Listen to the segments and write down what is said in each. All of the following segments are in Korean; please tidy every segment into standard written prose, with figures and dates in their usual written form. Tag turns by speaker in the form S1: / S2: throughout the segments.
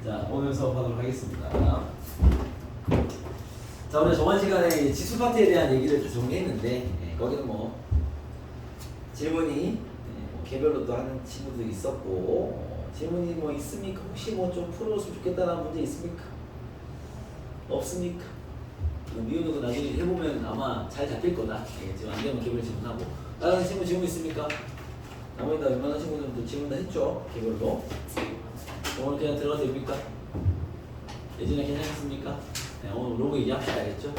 S1: 자, 오늘 수업하도록 하겠습니다. 자, 우리 저번 시간에 지수 파트에 대한 얘기를 다 정리했는데, 거기는 뭐 질문이 뭐 개별로 또 하는 친구도 있었고, 질문이 뭐 있습니까? 혹시 뭐 좀 풀어줬으면 좋겠다는 문제 있습니까? 없습니까? 미우는 나중에 해보면 아마 잘 잡힐 거다. 지금 안 되면 개별 질문하고. 다른 친구 질문 있습니까? 나머지 다 웬만한 친구들도 질문 다 했죠? 개별로. 오늘 그냥 들어가도 됩니까? 예전에 괜찮습니까? 네, 오늘 로그 얘기합시다. 알겠죠?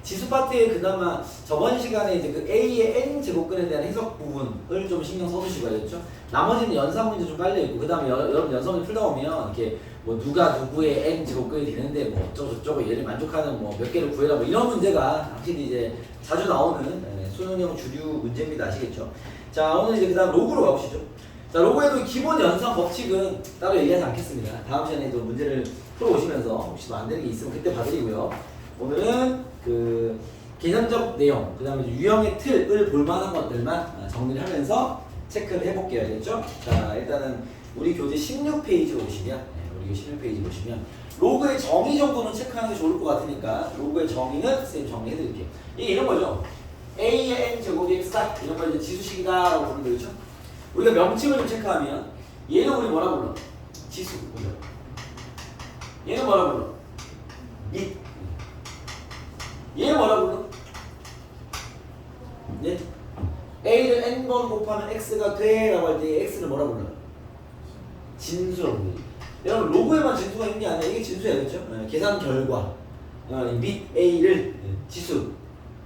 S1: 지수 파트에 그나마 저번 시간에 이제 그 A의 N 제곱근에 대한 해석 부분을 좀 신경 써주시고 알겠죠? 나머지는 연산 문제 좀 깔려있고, 그 다음에 여러분 연산 문제 풀다 보면 이렇게 뭐 누가 누구의 N 제곱근이 되는데 뭐 어쩌고 저쩌고 얘를 만족하는 뭐 몇 개를 구해라 뭐 이런 문제가 확실히 이제 자주 나오는 수능형 주류 문제입니다. 아시겠죠? 자, 오늘 이제 그 다음 로그로 가보시죠. 자, 로그에도 기본 연산 법칙은 따로 얘기하지 않겠습니다. 다음 시간에도 문제를 풀어오시면서 혹시 안 되는 게 있으면 그때 봐드리고요. 오늘은 그 개념적 내용, 그 다음에 유형의 틀을 볼만한 것들만 정리를 하면서 체크를 해볼게요. 알겠죠? 자, 일단은 우리 교재 16페이지로 보시면, 우리 교재 16페이지 보시면 로그의 정의 정도는 체크하는 게 좋을 것 같으니까 로그의 정의는 선생님 정리해드릴게요. 이게 이런 거죠. A의 N 제곱이 X다. 이런 걸 이제 지수식이다 라고 부르는 거죠. 우리가 명칭을 좀 체크하면 얘는 우리 뭐라 불러? 지수. 그죠? 얘는 뭐라 불러? 및. 얘는 뭐라 불러? 네? A를 N번 곱하면 X가 돼 라고 할 때 X를 뭐라 불러? 진수라고 불러. 여러분 로그에만 진수가 있는 게 아니라 이게 진수야. 그렇죠? 계산 결과 및 A를 지수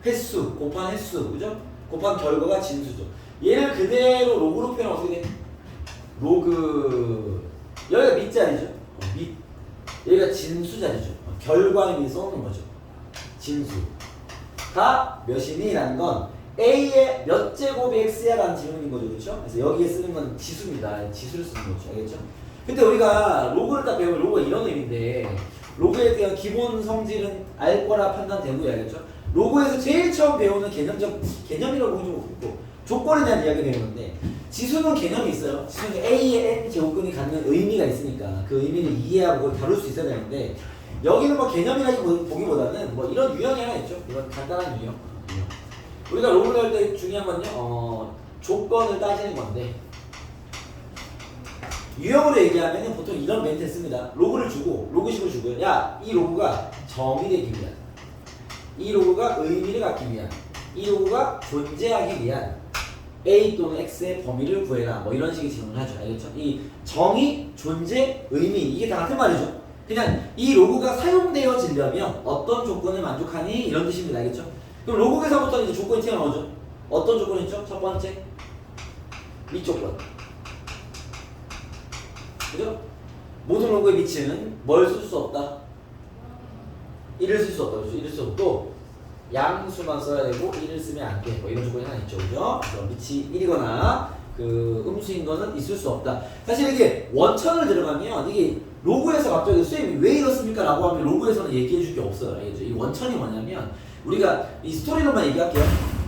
S1: 횟수 곱한 횟수. 그죠? 곱한 결과가 진수죠. 얘를 그대로 로그로 표현하면 어떻게 돼? 로그 여기가 밑 자리죠. 밑 여기가 진수 자리죠. 결과에 써놓는 거죠. 진수가 몇이니? 라는 건 A의 몇 제곱이 X야? 라는 질문인 거죠. 그렇죠? 그래서 여기에 쓰는 건 지수입니다. 지수를 쓰는 거죠. 알겠죠? 근데 우리가 로그를 딱 배우면 로그가 이런 의미인데 로그에 대한 기본 성질은 알 거라 판단되고요. 알겠죠? 로그에서 제일 처음 배우는 개념이라고 보기 좀 없고 조건에 대한 이야기를 배우는데 지수는 개념이 있어요. 지수는 A의 N 제곱근이 갖는 의미가 있으니까 그 의미를 이해하고 그걸 다룰 수 있어야 되는데 여기는 뭐 개념이라기 보기보다는 뭐 이런 유형이 하나 있죠. 이런 간단한 유형. 우리가 로그를 할 때 중요한 건요. 조건을 따지는 건데 유형으로 얘기하면 보통 이런 멘트 씁니다. 로그를 주고 로그식을 주고요. 야, 이 로그가 정의되기 위한, 이 로그가 의미를 갖기 위한, 이 로그가 존재하기 위한 A 또는 X의 범위를 구해라. 뭐 이런 식의 질문을 하죠. 알겠죠? 이 정의, 존재, 의미 이게 다 같은 말이죠. 그냥 이 로그가 사용되어지려면 어떤 조건을 만족하니? 이런 뜻입니다. 알겠죠? 그럼 로그에서부터 이제 조건이 튀어나오죠. 어떤 조건이 있죠? 첫 번째 밑 조건. 그죠? 모든 로그의 밑은 뭘 쓸 수 없다? 1을 쓸 수 없다. 그죠? 1을 쓸 수 없고 양수만 써야 되고 1을 쓰면 안 돼. 뭐 이런 조건이 하나 있죠. 그죠? 밑이 1이거나 그 음수인 거는 있을 수 없다. 사실 이게 원천을 들어가면 이게 로그에서 갑자기 쌤이 왜 이렇습니까? 라고 하면 로그에서는 얘기해 줄 게 없어요. 알겠죠? 이 원천이 뭐냐면 우리가 이 스토리로만 얘기할게요.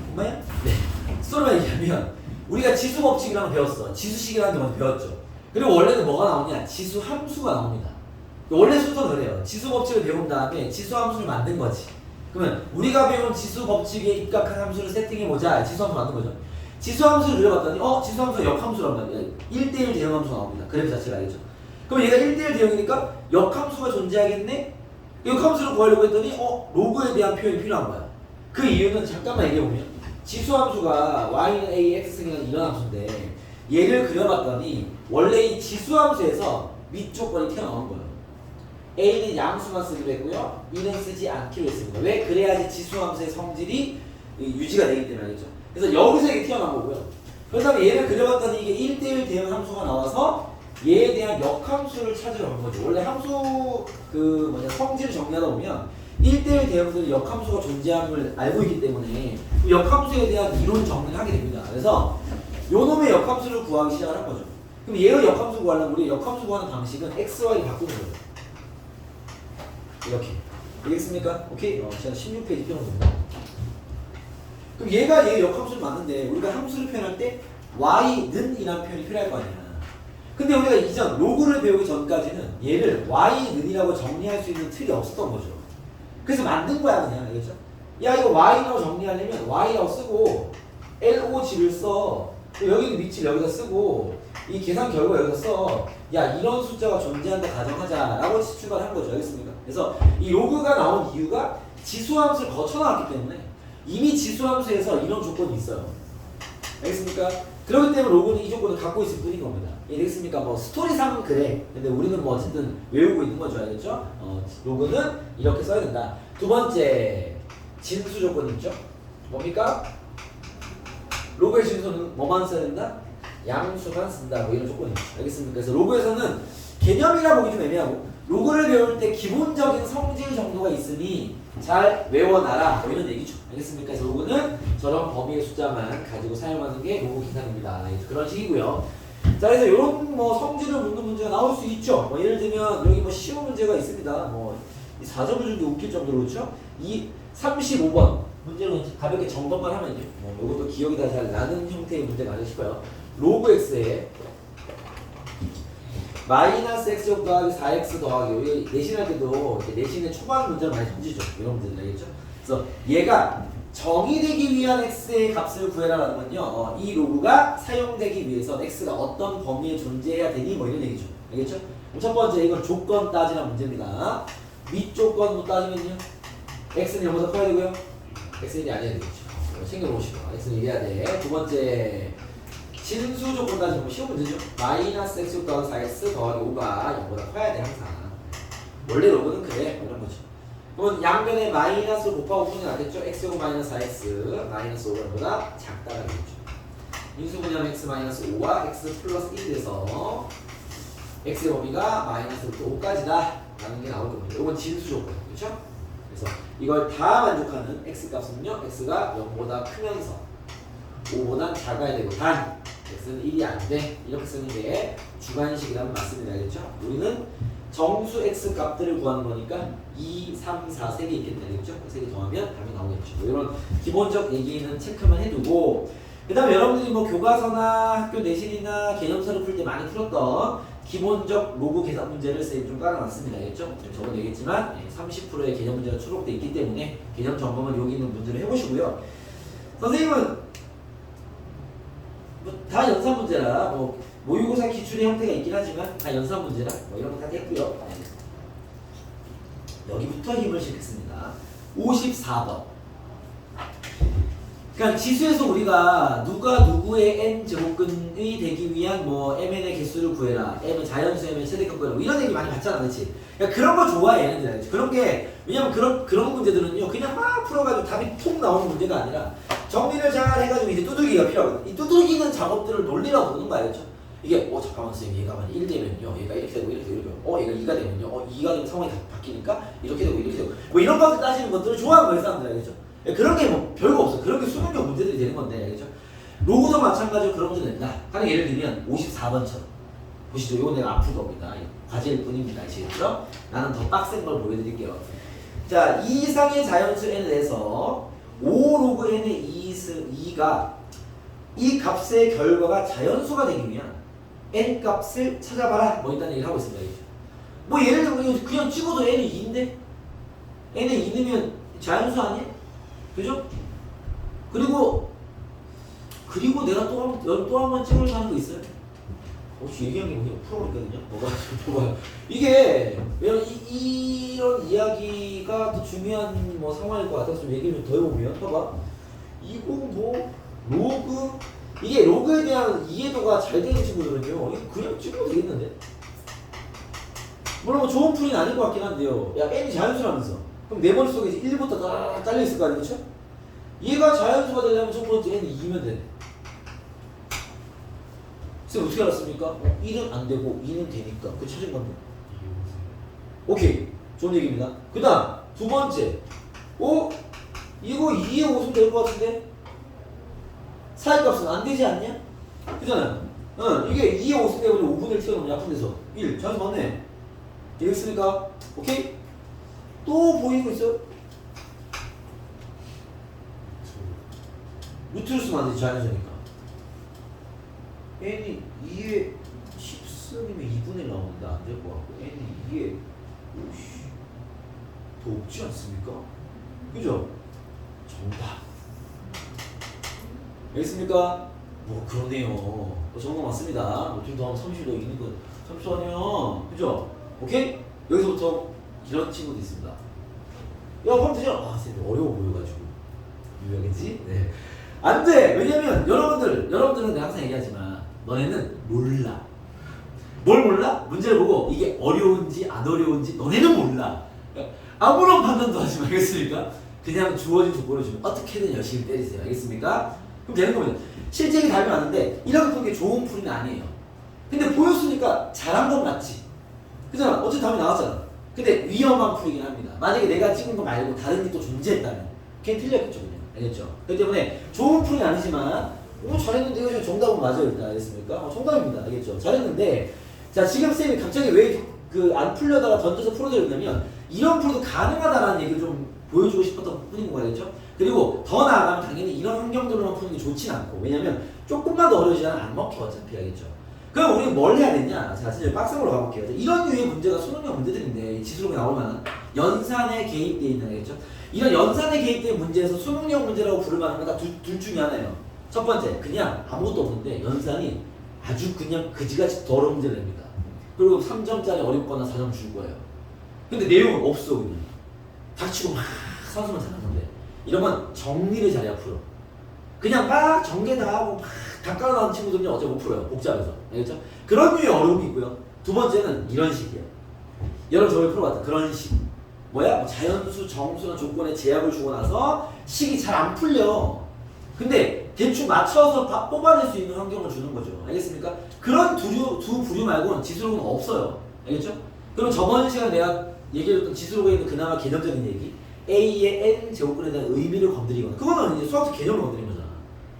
S1: 정말요? 네. 스토리로만 얘기하면 우리가 지수 법칙이라는 걸 배웠어. 지수식이라는 걸 배웠죠. 그리고 원래는 뭐가 나오냐? 지수 함수가 나옵니다. 원래 순서는 그래요. 지수 법칙을 배운 다음에 지수 함수를 만든 거지. 그러면 우리가 배운 지수 법칙에 입각한 함수를 세팅해보자. 지수 함수 만든 거죠. 지수 함수를 그려봤더니 지수 함수가 역함수란 말이야. 1대1 대형 함수가 나옵니다. 그래프 자체가 알겠죠. 그럼 얘가 1대1 대형이니까 역함수가 존재하겠네? 역함수를 구하려고 했더니 로그에 대한 표현이 필요한 거야. 그 이유는 잠깐만 얘기해보면 지수 함수가 y는 a, x는 이런 함수인데 얘를 그려봤더니 원래 이 지수 함수에서 밑 조건이 튀어나온 거예요. A는 양수만 쓰기로 했고요. B는 쓰지 않기로 했습니다. 왜? 그래야지 지수함수의 성질이 유지가 되기 때문에 알겠죠? 그래서 여기서 이게 튀어나온 거고요. 그 다음에 얘를 그려봤더니 이게 1대1 대형 함수가 나와서 얘에 대한 역함수를 찾으러 간 거죠. 원래 함수 성질을 정리하다 보면 1대1 대형들은 역함수가 존재함을 알고 있기 때문에 역함수에 대한 이론 정리를 하게 됩니다. 그래서 요놈의 역함수를 구하기 시작을 한 거죠. 그럼 얘의 역함수 구하려면 우리 역함수 구하는 방식은 x, y 바꾸는 거예요. 이렇게 되겠습니까? 오케이? 제가 16페이지 펴놓습니다. 그럼 얘가 얘 역함수를 맞는데 우리가 함수를 표현할 때 y는 이라는 표현이 필요할 거 아니야. 근데 우리가 이전 로그를 배우기 전까지는 얘를 y는이라고 정리할 수 있는 틀이 없었던 거죠. 그래서 만든 거야 그냥. 알겠죠? 야 이거 y라고 정리하려면 y라고 쓰고 LOG를 써. 여기도 위치를 여기다 쓰고 이 계산 결과 여기다 써. 야 이런 숫자가 존재한다 가정하자라고 출발한 거죠. 알겠습니까? 그래서 이 로그가 나온 이유가 지수함수를 거쳐 나왔기 때문에 이미 지수함수에서 이런 조건이 있어요. 알겠습니까? 그렇기 때문에 로그는 이 조건을 갖고 있을 뿐인 겁니다. 이해되겠습니까? 뭐 스토리상은 그래. 근데 우리는 뭐 어쨌든 외우고 있는 거죠. 알겠죠? 로그는 이렇게 써야 된다. 두 번째 진수 조건 있죠? 뭡니까? 로그의 진수는 뭐만 써야 된다? 양수만 쓴다. 뭐 이런 조건이 있죠. 알겠습니까? 그래서 로그에서는 개념이라 보기 좀 애매하고 로그를 배울 때 기본적인 성질 정도가 있으니 잘 외워놔라. 뭐 이런 얘기죠. 알겠습니까? 그래서 로그는 저런 범위의 숫자만 가지고 사용하는 게 로그 계산입니다. 그런 식이고요. 자, 그래서 이런 뭐 성질을 묻는 문제가 나올 수 있죠. 뭐 예를 들면 여기 뭐 쉬운 문제가 있습니다. 뭐 4점을 준 게 웃길 정도로 그렇죠? 이 35번 문제로 가볍게 점검만 하면요. 뭐 이것도 기억이 다 잘 나는 형태의 문제가 아니실 거예요. 로그 x에 마이너스 x 더하기 4x 더하기 우리 내신할 때도 내신의 초반 문제를 많이 던지죠. 이런 문제들 알겠죠? 그래서 얘가 정의되기 위한 x의 값을 구해라라는 건요. 이 로그가 사용되기 위해서 x가 어떤 범위에 존재해야 되니 뭐 이런 얘기죠. 알겠죠? 첫 번째 이건 조건 따지는 문제입니다. 밑조건으로 따지면요. x는 0보다 커야 되고요. x는 1이 아니어야 되겠죠. 챙겨놓으시고 x는 1이 해야 돼. 두 번째 진수 조건 따지면 쉬운 문제죠. 마이너스 x 더하기 4x 더하기 5가 0보다 커야 돼 항상. 원래 로그는 그래. 이런 거죠. 그러면 양변에 마이너스를 곱하고 푸는 게 낫겠죠. x제곱 마이너스 4x 마이너스 5가 0보다 작다가 되겠죠. 인수분해하면 x 마이너스 5와 x 플러스 1이 돼서 x의 범위가 마이너스부터 5까지다 라는 게 나오는 겁니다. 이건 진수 조건. 그렇죠? 그래서 이걸 다 만족하는 x 값은요. x가 0보다 크면서 5보단 작아야 되고 단 x는 1이 안 돼. 이렇게 쓰는 게 주관식이라면 맞습니다. 알겠죠? 우리는 정수 x 값들을 구하는 거니까 2, 3, 4, 3개 있겠네. 알겠죠? 3개 더하면 답이 나오겠죠. 뭐 이런 기본적 얘기는 체크만 해두고 그 다음에 여러분들이 뭐 교과서나 학교 내신이나 개념서를 풀 때 많이 풀었던 기본적 로그 계산 문제를 쌤이 좀 깔아놨습니다. 알겠죠? 저번에 얘기했지만 30%의 개념 문제가 추록되어 있기 때문에 개념 점검은 여기 있는 문제를 해보시고요. 선생님은 다 연산 문제라 뭐 모의고사 기출의 형태가 있긴 하지만 다 연산 문제라 뭐 이런 거 다 했고요. 여기부터 힘을 실겠습니다. 54번. 그러니까 지수에서 우리가 누가 누구의 n 제곱근이 되기 위한 뭐 mn의 개수를 구해라, m은 자연수 m의 최대값 구해라 뭐 이런 얘기 많이 봤잖아, 그렇지? 그러니까 그런 거 좋아해 얘네들. 그런 게 왜냐면 그런 문제들은요 그냥 막 풀어가지고 답이 툭 나오는 문제가 아니라 정리를 잘 해가지고 이제 두들기가 필요하거든. 이 두들기는 작업들을 논리라고 부르는 거 알겠죠? 이게 잠깐만 선생님 얘가 만약 1 되면요 얘가 이렇게 되고 이렇게 되고 얘가 2가 되면요 2가 되면 상황이 바뀌니까 이렇게 되고 이렇게 되고 뭐 이런 것들 따지는 것들을 좋아하는 거예요 사람들. 알겠죠? 그런 게 뭐 별거 없어. 그런 게 수능용 문제들이 되는 건데 알겠죠? 로그도 마찬가지로 그런 문제 낸다. 하는 예를 들면 54번처럼 보시죠. 이거 내가 안 풀 겁니다. 과제일 뿐입니다. 아시겠죠? 나는 더 빡센 걸 보여드릴게요. 자, 이 이상의 자연수 n을 내서 5 로그 n의 2가 이 값의 결과가 자연수가 되기 위한 n 값을 찾아봐라. 뭐 일단 얘기를 하고 있습니다. 알겠죠? 뭐 예를 들면 그냥 찍어도 n이 2인데 n이 2넣으면 자연수 아니야? 그죠? 그리고 내가 또 한 번 찍으려고 하는 거 있어요? 혹시 얘기한 게 그냥 풀어버리거든요? 뭐가 이게 왜냐면 이런 이야기가 더 중요한 뭐 상황일 것 같아서 좀 얘기를 좀 더 해보면 봐봐. 이거 뭐 로그 이게 로그에 대한 이해도가 잘 되는 친구들은요 이거 그냥 찍어도 되겠는데? 물론 뭐 좋은 풀이는 아닌 것 같긴 한데요. 야 n이 자연수라면서 그럼 내 머릿속에 이제 1부터 다 잘려있을 거 아니에요? 그쵸? 얘가 자연수가 되려면 첫 번째 n이 2면 되네. 쌤 어떻게 알았습니까? 1은 안 되고 2는 되니까 그 찾은 건데. 오케이 좋은 얘기입니다. 그 다음 두 번째 이거 2에 5면 될 것 같은데? 사이값은 안 되지 않냐? 그잖아요. 이게 2에 5면 되고 5분의 1 튀어나오면 약분 돼서 1 자연수 맞네. 되겠습니까? 오케이? 또 보이고 있어요? 루트를 쓰면 안 되지 자연수니까 n이 2에 14 x님이 2분의 1 나오는데 안 될 것 같고 n이 이게 오씨 더 없지 않습니까? 그죠? 정답. 알겠습니까? 뭐 그러네요. 정답 맞습니다. 5점 더하면 30이 더 이기는 건 30 아니야. 그죠? 오케이? 여기서부터 이런 친구도 있습니다. 야, 그럼 되죠? 아, 쌤 어려워 보여가지고. 유명했지? 네. 안 돼! 왜냐면 여러분들은 내가 항상 얘기하지만 너네는 몰라. 뭘 몰라? 문제를 보고 이게 어려운지 안 어려운지 너네는 몰라. 아무런 판단도 하지 말겠습니까? 그냥 주어진 조건을 주면 어떻게든 열심히 때리세요. 알겠습니까? 그럼 되는 겁니다. 실제 이게 답이 맞는데 이렇게 푸는 게 좋은 풀이는 아니에요. 근데 보였으니까 잘한 건 맞지. 그잖아. 어차피 답이 나왔잖아. 근데 위험한 풀이긴 합니다. 만약에 내가 찍은 거 말고 다른 게 또 존재했다면 걔는 틀렸겠죠. 그냥. 알겠죠? 그렇기 때문에 좋은 풀이는 아니지만 잘했는데 이거 정답은 맞아요. 일단 알겠습니까? 정답입니다. 알겠죠? 잘했는데 자 지금 쌤이 갑자기 왜 그 안 풀려다가 던져서 풀어드렸냐면 이런 풀도 가능하다라는 얘기를 좀 보여주고 싶었던 뿐인 거 알겠죠? 그리고 더 나아가면 당연히 이런 환경들로만 푸는 게 좋진 않고 왜냐면 조금만 더 어려워지면 안 먹혀 어차피 알겠죠? 그럼 우리는 뭘 해야 되냐? 자 진짜 빡성으로 가볼게요. 이런 유의 문제가 수능형 문제들인데 지수록에 나오면 연산에 개입되어 있는 알겠죠? 이런 연산에 개입된 문제에서 수능형 문제라고 부를 만한 건 둘 중에 하나예요. 첫 번째 그냥 아무것도 없는데 연산이 아주 그냥 그지같이 더러운 문제를 냅니다. 그리고 3점짜리 어렵거나 4점 줄 거예요. 근데 내용은 없어 그냥. 닥치고 막 선수만 잘하는데 이런 건 정리를 잘해야 풀어. 그냥 막 전개 다 하고 막 다 깔아나온 친구들은 어차피 못 풀어요. 복잡해서. 알겠죠? 그런 류의 어려움이 있고요. 두 번째는 이런 식이에요. 여러분 저희 풀어봤다. 그런 식. 뭐야? 뭐 자연수, 정수나 조건에 제약을 주고 나서 식이 잘 안 풀려. 근데 대충 맞춰서 뽑아낼 수 있는 환경을 주는 거죠. 알겠습니까? 그런 두 부류 말고는 지수록은 없어요. 알겠죠? 그럼 저번 시간에 내가 얘기해줬던 지수록에 있는 그나마 개념적인 얘기 A의 N 제곱근에 대한 의미를 건드리거나 그거는 이제 수학적 개념을 건드린 거잖아.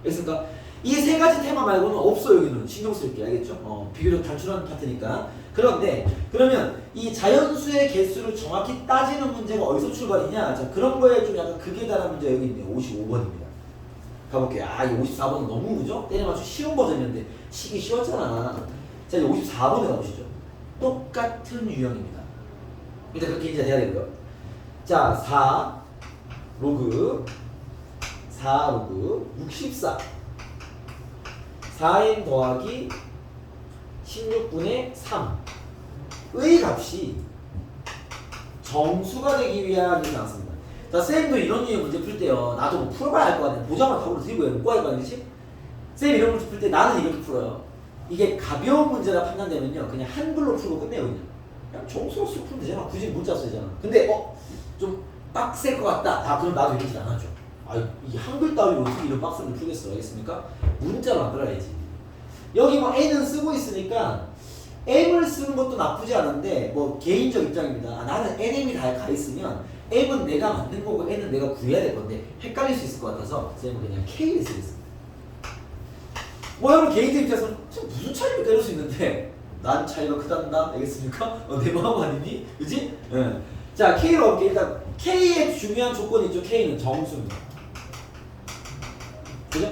S1: 알겠습니까? 이 세 가지 테마 말고는 없어요. 여기는 신경 쓸 게. 알겠죠? 비교적 단순한 파트니까. 그런데 그러면 이 자연수의 개수를 정확히 따지는 문제가 어디서 출발이냐? 자, 그런 거에 좀 약간 극에 달한 문제 여기 있네요. 55번입니다. 가볼게요. 아, 이 54번은 너무 그죠? 때려 맞추 쉬운 버전이었는데 시기 쉬웠잖아. 자, 이제 54번에 가보시죠. 똑같은 유형입니다. 일단 그렇게 이제 돼야 되고요. 자, 4 로그 64 4n 더하기 16분의 3의 값이 정수가 되기 위한 게 나왔습니다. 자, 쌤도 이런 류의 문제 풀 때요. 나도 뭐 풀어봐야 할 거 아니야. 보자마자 답으로 들고 못 구할 거 아니야, 그치? 쌤 이런 문제 풀 때 나는 이렇게 풀어요. 이게 가벼운 문제라 판단되면요. 그냥 한글로 풀고 끝내요, 그냥 정수로 쓰고 풀면 되잖아. 굳이 문자 쓰잖아. 근데 좀 빡셀 것 같다. 그럼 나도 이러진 않아줘. 이 한글 따위로 어떻게 이런 빡센을 풀겠어. 알겠습니까? 문자로 만들어야지. 여기 뭐 N은 쓰고 있으니까 M을 쓰는 것도 나쁘지 않은데 뭐 개인적 입장입니다. 나는 NM이 다 가 있으면 M은 내가 만든 거고 N은 내가 구해야 될 건데 헷갈릴 수 있을 것 같아서 쌤은 그냥 K를 쓰겠습니다. 뭐 여러분 개인적 입장에서는 무슨 차이를 때릴 수 있는데 난 차이가 크단다. 알겠습니까? 내 마음 아니니? 그치? 네. 자, K로 가볼게. 일단 K의 중요한 조건이 있죠. K는 정수입니다. 그죠?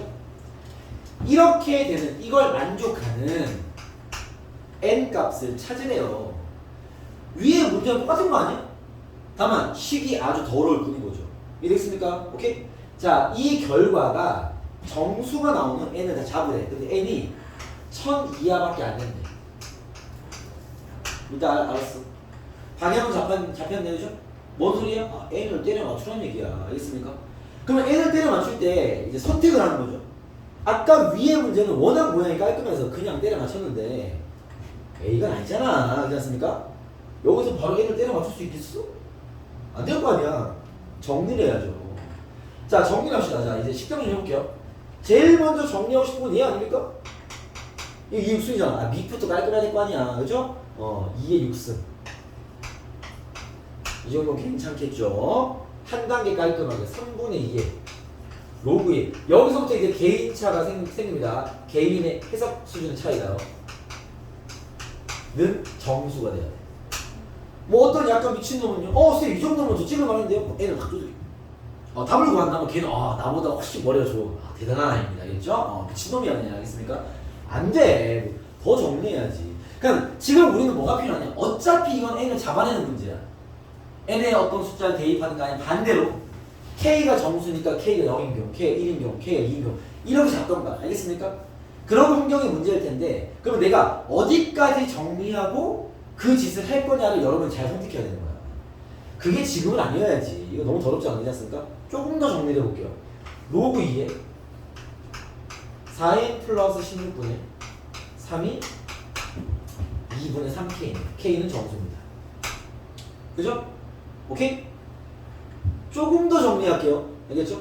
S1: 이렇게 되는 이걸 만족하는 n 값을 찾으래요. 위에 문제는 똑같은 거 아니야? 다만 식이 아주 더러울 뿐인 거죠. 이해됐습니까? 오케이? 자, 이 결과가 정수가 나오는 n을 다 잡으래. 근데 n이 1000 이하밖에 안 된대. 일단 알았어. 방향은 잡혔네요, 그죠? 뭔 소리야? n을 때려 맞추라는 얘기야. 알겠습니까? 그러면 n을 때려 맞출 때 이제 선택을 하는 거죠. 아까 위의 문제는 워낙 모양이 깔끔해서 그냥 때려 맞췄는데 A가 아니잖아. 그렇지 않습니까? 여기서 바로 n을 때려 맞출 수 있겠어? 안 될 거 아니야. 정리를 해야죠. 자, 정리를 합시다. 자, 이제 식당 좀 해볼게요. 제일 먼저 정리하고 싶은 건 얘 아닙니까? 이게 6승이잖아. 밑부터 깔끔해야 될 거 아니야. 그죠? 2의 6승. 이 정도는 괜찮겠죠? 한 단계 깔끔하게 3분의 2에 로그 1. 여기서부터 이제 개인차가 생깁니다. 개인의 해석 수준의 차이가요. 는 정수가 돼야 돼. 뭐 어떤 약간 미친놈은요. 쌤 이 정도면 저 찍을 만한데요? 애는 확 두드려. 답을 구한다면 걔는 나보다 훨씬 머리가 좋아. 대단한 아이입니다. 알겠죠? 미친놈이 아니냐. 알겠습니까? 안 돼. 더 정리해야지. 그럼 지금 우리는 뭐가 필요하냐? 어차피 이건 n을 잡아내는 문제야. n의 어떤 숫자를 대입하든가 아니면 반대로 k가 정수니까 k가 0인 경우, k가 1인 경우, k가 2인 경우 이렇게 잡던가. 알겠습니까? 그런 환경의 문제일 텐데 그러면 내가 어디까지 정리하고 그 짓을 할 거냐를 여러분 잘 선택해야 되는 거야. 그게 지금은 아니어야지. 이거 너무 더럽지 않습니까? 조금 더 정리해 볼게요. 로그 2에 4n 플러스 16분의 3이 2분의 3kn. k는 정수입니다. 그죠? 오케이? 조금 더 정리할게요. 알겠죠?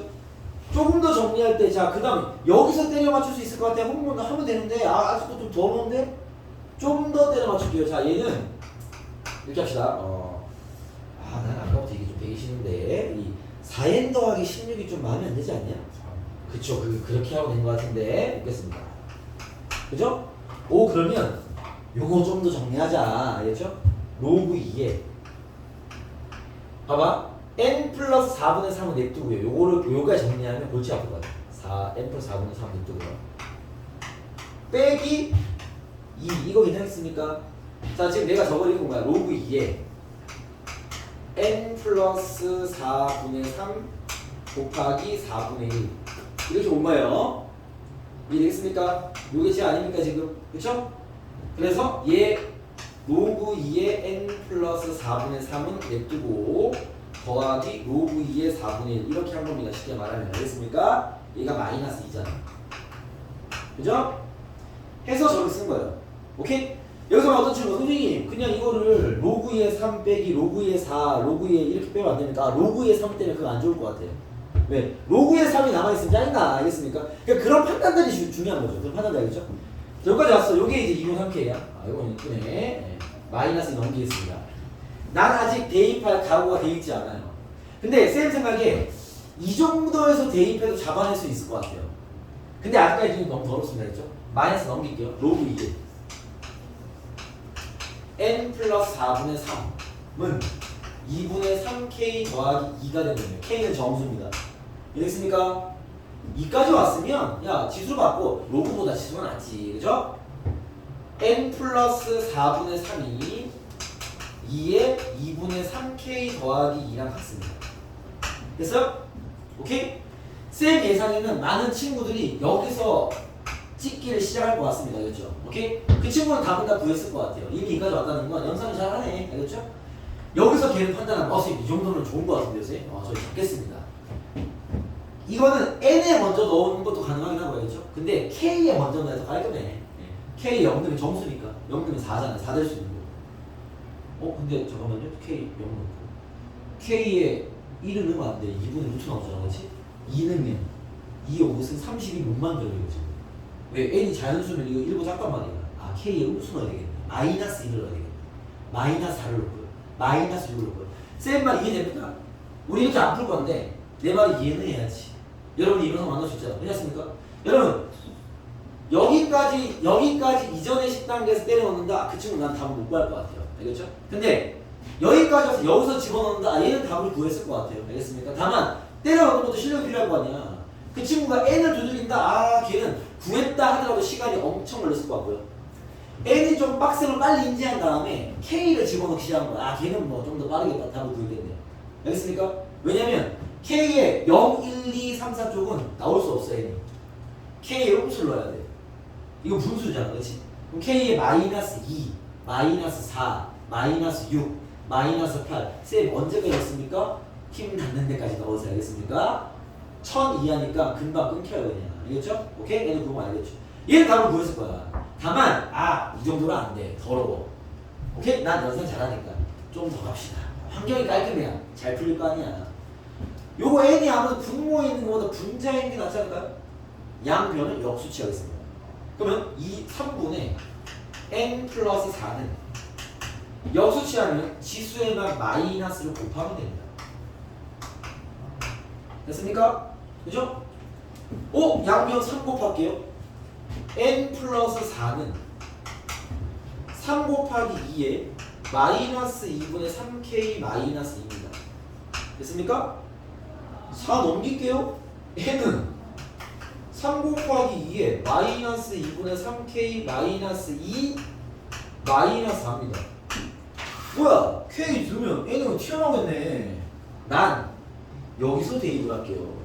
S1: 조금 더 정리할 때, 자, 그 다음에 여기서 때려 맞출 수 있을 것 같아요. 한번 하면 되는데, 아직도 좀 더러운데? 좀 더 때려 맞출게요. 자, 얘는 이렇게 합시다. 난 아까부터 이게 좀 되기 싫은데, 이 4n 더하기 16이 좀 마음에 안 들지 않냐? 그쵸, 그렇게 하고 된 것 같은데, 보겠습니다. 그죠? 오, 그러면 요거 좀 더 정리하자. 알겠죠? 로그 2에 봐봐. n 플러스 4분의 3은 냅두고요. 요거까지 정리하면 골치 아플 것 같아. n 플러스 4분의 3은 냅두고요. 빼기 2. 이거 괜찮습니까? 자, 지금 내가 저걸 읽은 거야. 로그 2에 n 플러스 4분의 3 곱하기 4분의 1. 이렇게 온 거예요. 이해되겠습니까? 요게 제 아닙니까, 지금? 그쵸? 그래서 얘 로그 2의 n 플러스 4분의 3은 냅두고 더하기 로그 2의 4분의 1 이렇게 한 겁니다. 쉽게 말하면. 알겠습니까? 얘가 마이너스 2잖아. 그죠? 해서 저를 쓴 거예요. 오케이? 여기서 어떤 친구가 선생님 그냥 이거를 로그 2의 3 빼기 로그 2의 4 로그 2의 이렇게 빼면 안 됩니까? 로그 2의 3 때문에 그거 안 좋을 것 같아요. 왜? 로그 2의 3이 남아있으면 짜증나. 알겠습니까? 그러니까 그런 판단들이 중요한 거죠. 그런 판단들 알겠죠? 여기까지 왔어. 요게 이제 2분 3K야. 이건 이쁘네. 네. 마이너스 넘기겠습니다. 난 아직 대입할 각오가 돼 있지 않아요. 근데 쌤 생각에 이 정도에서 대입해도 잡아낼 수 있을 것 같아요. 근데 아직까지 너무 더럽습니다. 그렇죠? 마이너스 넘길게요. 로그 2에 n 플러스 4분의 3은 2분의 3k 더하기 2가 되는 거예요. k는 정수입니다. 이해됐습니까? 2까지 왔으면 야 지수 받고 로그보다 지수가 낫지. 그죠? n 플러스 4분의 3이 2에 2분의 3k 더하기 2랑 같습니다. 됐어요? 오케이? 쌤 예상에는 많은 친구들이 여기서 찍기를 시작할 것 같습니다. 알겠죠? 오케이? 그 친구는 답은 다 구했을 것 같아요. 이미 여기까지 왔다는 건 연산을 잘하네. 알겠죠? 여기서 걔는 판단하면 선생님 이 정도는 좋은 것 같은데요, 선생님? 저희 잡겠습니다. 이거는 n에 먼저 넣는 것도 가능하긴 하고 알겠죠? 근데 k에 먼저 넣어서 깔끔해. k 0 되면 정수니까 0 되면 4잖아. 4 될 수 있는 거. 근데 잠깐만요. k 0 넣고 k에 1은 넣으면 안 돼. 2분의 루트 나오잖아. 그렇지? 2는 0. 2의 5은 30이 못 만들어요. 지금. 왜? n이 자연수면 이거 일부 작단 말이야. k에 음수 넣어야 되겠네. 마이너스 1을 넣어야 되겠네. 마이너스 4를 넣고요. 마이너스 6을 넣고요. 쌤 말 이해됩니까? 우리 이렇게 안 풀 건데 내 말을 이해는 해야지. 여러분이 이런 거 만날 수 있잖아. 그렇습니까? 여러분 여기까지 이전의 10단계에서 때려 넣는다. 그 친구는 난 답을 못 구할 것 같아요. 알겠죠? 근데 여기까지 와서 여기서 집어넣는다. 얘는 답을 구했을 것 같아요. 알겠습니까? 다만 때려 넣는 것도 실력이 필요할 거 아니야. 그 친구가 n을 두들긴다. 걔는 구했다 하더라도 시간이 엄청 걸렸을 것 같고요. n이 좀 빡세면 빨리 인지한 다음에 k를 집어넣기 시작한 거야. 걔는 뭐 좀 더 빠르게 답을 구했겠네요. 알겠습니까? 왜냐면 k의 0, 1, 2, 3, 4 쪽은 나올 수 없어. n이 k에 음수를 넣어야 돼. 이거 분수잖아. 그렇지? 그럼 k에 마이너스 2, 마이너스 4, 마이너스 6, 마이너스 8. 쌤 언제까지 넣습니까? 힘 닿는 데까지 넣으세요. 알겠습니까? 1000 이하니까 금방 끊겨요. 그냥. 알겠죠? 오케이? 얘는 그거 알겠죠? 얘는 답을 구했을 거야. 다만 이 정도는 안 돼. 더러워. 오케이? 난 연산 잘하니까 좀 더 갑시다. 환경이 깔끔해야 잘 풀릴 거 아니야. 요거 n이 아무래도 분모에 있는 것보다 분자에 있는 게 낫지 않을까요? 양변을 역수치 하겠습니다. 그러면 이 3분의 n 플러스 4는 역수치하면 지수에만 마이너스를 곱하면 됩니다. 됐습니까? 그죠? 양변 3 곱할게요. n 플러스 4는 3 곱하기 2에 마이너스 2분의 3k 마이너스 2입니다. 됐습니까? 4 넘길게요. n은 3 곱하기 2에 마이너스 2분의 3k 마이너스 2 마이너스 4입니다. 뭐야? K 넣으면 N은 튀어나오겠네. 난 여기서 대입을 할게요.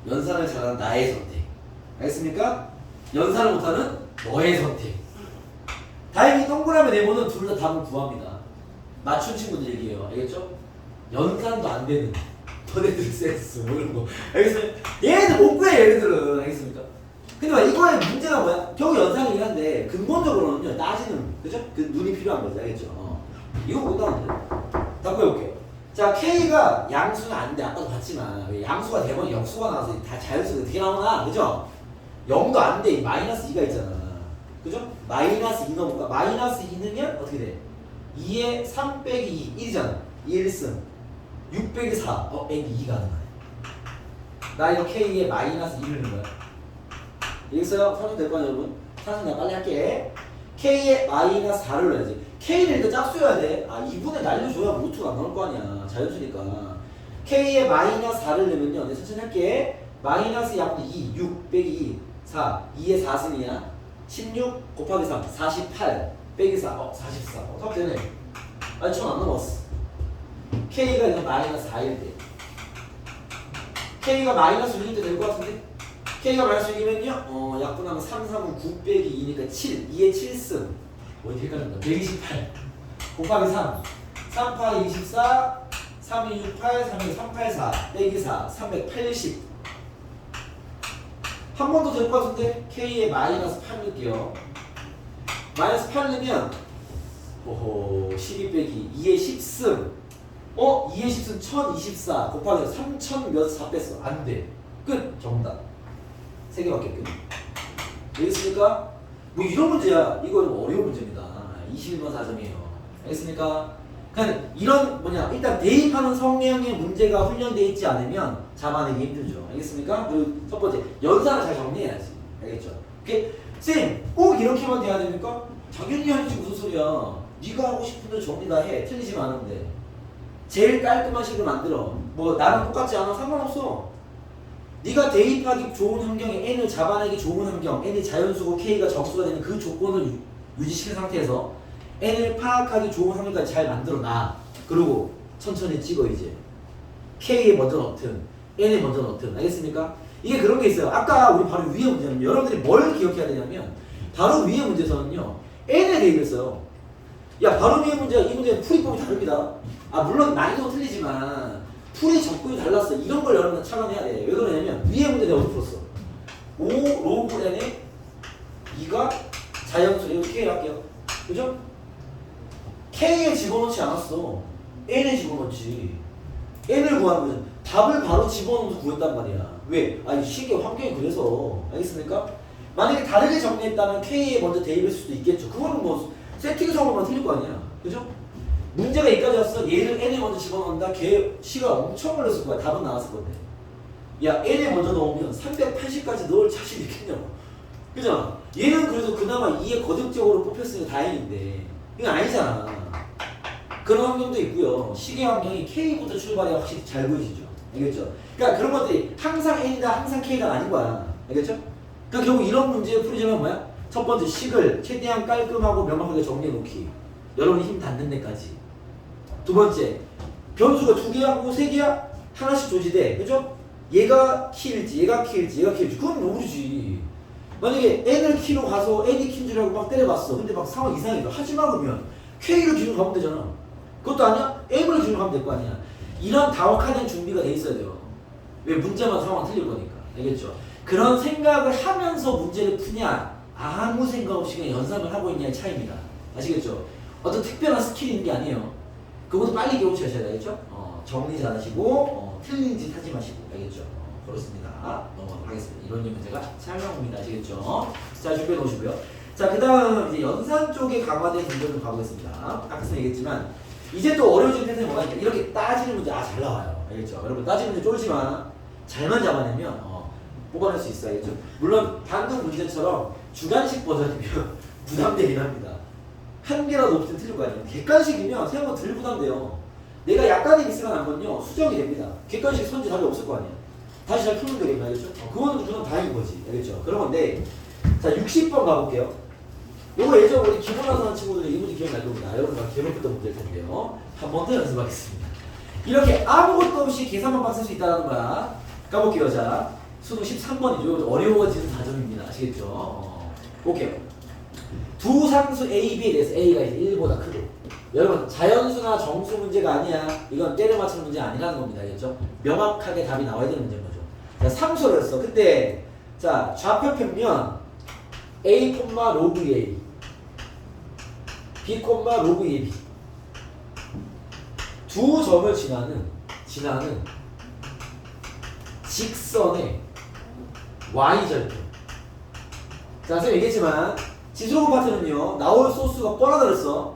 S1: 연산을 잘하는 나의 선택. 알겠습니까? 연산을 못하는 너의 선택. 다행히 동그라미 네모는 둘 다 답을 구합니다. 맞춘 친구들 얘기해요. 알겠죠? 연산도 안 되는 너네들 센스 뭐 이런 거. 알겠어요? 얘네들 못 구해 얘네들은. 알겠습니까? 근데 막 이거의 문제가 뭐야? 겨우 연산이긴 한데 근본적으로는요 따지는 그죠? 그 눈이 필요한 거지. 알겠죠? 이거 못 나오는데. 다 구해볼게요. 자 K가 양수는 아닌데 아까도 봤지만 양수가 되면 역수가 나와서 다 자연수가 어떻게 나오나? 그죠? 0도 안 돼. 마이너스 2가 있잖아. 그죠? 마이너스 2 넣어볼까? 마이너스 2 넣으면 어떻게 돼? 2에 3 빼기 2 1이잖아 1승 6 빼기 4 빼기 2가 나네. 나 이거 K에 마이너스 2를 넣는 거야. 여기서요 사준 될 거 아니야 여러분? 사준 내가 빨리 할게. K에 마이너스 4를 넣어야지. K는 일단 짝수여야 돼. 2분의 날려줘야 루트가 안 나올 거 아니야. 자연수니까. K에 마이너스 4를 넣으면요 내가 천천히 할게. 마이너스 약분 2 6 빼기 2 4 2에 4승이야 16 곱하기 3 48 빼기 4 44 딱 되네. 아니 1000 안 넘었어. K가 이거 마이너스 4일 때 K가 마이너스 6일 때 될 것 같은데 K가 마이너스 6이면요 약분하면 3 3은 9 빼기 2니까 7 2에 7승 어디 헷갈린다 128 곱하기 3 3 파기 24 3 2 6 8 3 2 384 빼기 4 380 한 번 더 될 것 같은데 K에 마이너스 8 넣을게요. 마이너스 8 넣으면 12 빼기 2에 10승 2에 10승 1024 곱하기 3000 몇 4 뺐어. 안돼. 끝. 정답. 3개밖에 끝. 되겠습니까? 뭐 이런 문제야. 이거 좀 어려운 문제입니다. 21번 4점이에요. 알겠습니까? 그냥 이런 일단 대입하는 성향의 문제가 훈련되어 있지 않으면 잡아내기 힘들죠. 알겠습니까? 그리고 첫 번째 연산을 잘 정리해야지. 알겠죠? 오케이? 쌤, 꼭 이렇게만 돼야 됩니까? 당연히 하지 무슨 소리야. 네가 하고 싶은 대로 정리 다 해. 틀리지만 않은데 제일 깔끔한 식을 만들어. 뭐 나랑 똑같지 않아? 상관없어. 네가 대입하기 좋은 환경에 N을 잡아내기 좋은 환경, N이 자연수고 K가 정수가 되는 그 조건을 유지시킨 상태에서 N을 파악하기 좋은 환경까지 잘 만들어놔. 그리고 천천히 찍어 이제. K에 먼저 넣든 N에 먼저 넣든. 알겠습니까? 이게 그런 게 있어요. 아까 우리 바로 위에 문제는 여러분들이 뭘 기억해야 되냐면 바로 위에 문제에서는요 N에 대입했어요. 야 바로 위에 문제가 이 문제는 풀이법이 다릅니다. 물론 난이도 틀리지만 풀이 접근이 달랐어. 이런 걸 여러분들 착안해야 돼. 왜 그러냐면 위에 문제 내가 어떻게 풀었어? 5 로그 N에 2가 자연수 이렇게 할게요. 그죠? K에 집어넣지 않았어. N에 집어넣지. N을 구하는 거죠. 답을 바로 집어넣어서 구했단 말이야. 왜? 시계 환경이 그래서. 알겠습니까? 만약에 다르게 정리했다면 K에 먼저 대입했을 수도 있겠죠. 그거는 뭐 세팅상으로만 틀릴 거 아니야. 그죠? 문제가 여기까지 왔어. 얘를 N에 먼저 집어넣는다. 걔 시간 엄청 걸렸을 거야. 답은 나왔을 건데. 야 N에 먼저 넣으면 380까지 넣을 자신 있겠냐고. 그죠? 얘는 그래도 그나마 2에 거듭적으로 뽑혔으니까 다행인데 이건 아니잖아. 그런 환경도 있고요. 시계 환경이 K부터 출발해 확실히 잘 보이시죠? 알겠죠? 그러니까 그런 것들이 항상 N이다 항상 K가 아닌 거야. 알겠죠? 그러니까 결국 이런 문제를 풀이자면 뭐야? 첫 번째 식을 최대한 깔끔하고 명확하게 정리해 놓기. 여러분이 힘 닿는 데까지. 두 번째 변수가 2개야? 3개야? 하나씩 조지돼. 그죠? 얘가 키일지 얘가 키일지 얘가 키일지 그건 모르지. 만약에 N을 키로 가서 N이 킨 줄 알고 막 때려봤어. 근데 막 상황 이상해. 하지마 그러면 K를 기준으로 가면 되잖아. 그것도 아니야? M을 기준으로 가면 될 거 아니야. 이런 다워카된 준비가 돼 있어야 돼요. 왜? 문제마다 상황 틀릴 거니까. 알겠죠? 그런 생각을 하면서 문제를 푸냐 아무 생각 없이 그냥 연습을 하고 있냐의 차이입니다. 아시겠죠? 어떤 특별한 스킬이 있는 게 아니에요. 그것도 빨리 기억하셔야 되겠죠? 정리 잘 하시고 틀린 짓 하지 마시고. 알겠죠? 그렇습니다. 넘어가겠습니다. 이런 문제가 촬영입니다. 아시겠죠? 자, 준비해 놓으시고요. 자, 그 다음 이제 연산 쪽에 강화된 문제를 좀 가보겠습니다. 아까 얘기했지만 이제 또 어려워진 패턴이 뭐가 있냐. 이렇게 따지는 문제 잘 나와요. 알겠죠? 여러분 따지는 문제 쫄지만 잘만 잡아내면 뽑아낼 수 있어요. 알겠죠? 물론 방금 문제처럼 주관식 버전이면 부담되긴 합니다. 한 개라도 없으면 틀릴 거 아니에요. 객관식이면 생각보다 덜 부담돼요. 내가 약간의 미스가 난 건요 수정이 됩니다. 객관식 선지 답이 없을 거 아니에요. 다시 잘 푸는 거겠네. 알겠죠? 그거는 그건 다행인 거지. 알겠죠? 그런 건데 자, 60번 가볼게요. 요거 예전 우리 기본화서 하는 친구들이 이 문제 기억날 겁니다. 여러분과 괴롭혔던 문제일 텐데요. 한 번 더 연습하겠습니다. 이렇게 아무것도 없이 계산만 빡쓸 수 있다는 거야. 가볼게요. 자, 수능 13번이죠. 어려워지는 4점입니다. 아시겠죠? 볼게요. 두 상수 A, B에 대해서 A가 이제 1보다 크고. 여러분, 자연수나 정수 문제가 아니야. 이건 때려 맞추는 문제 아니라는 겁니다. 알겠죠? 명확하게 답이 나와야 되는 문제인 거죠. 자, 상수를 했어. 그때, 자, 좌표 평면 A, 로그 A, B, 로그 AB. 두 점을 지나는 직선의 Y절편. 자, 선생님 얘기했지만 지수로그 파트는요, 나올 소스가 뻔하다.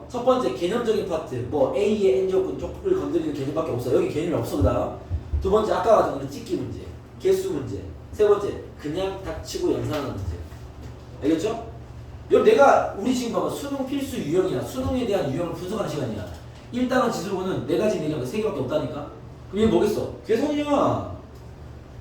S1: 첫 번째 개념적인 파트, 뭐 A의 N제곱분 쪽을 건드리는 개념밖에 없어. 여기 개념이 없어. 그다음 두 번째 아까 같은 거는 찍기 문제, 개수 문제. 세 번째 그냥 닥치고 연산하는 문제. 알겠죠? 여러분, 내가 우리 지금 봐봐, 수능 필수 유형이야. 수능에 대한 유형을 분석하는 시간이야. 일단은 지수로그는 네 가지 내용, 세 개밖에 없다니까. 그럼 얘 뭐겠어? 개선이야.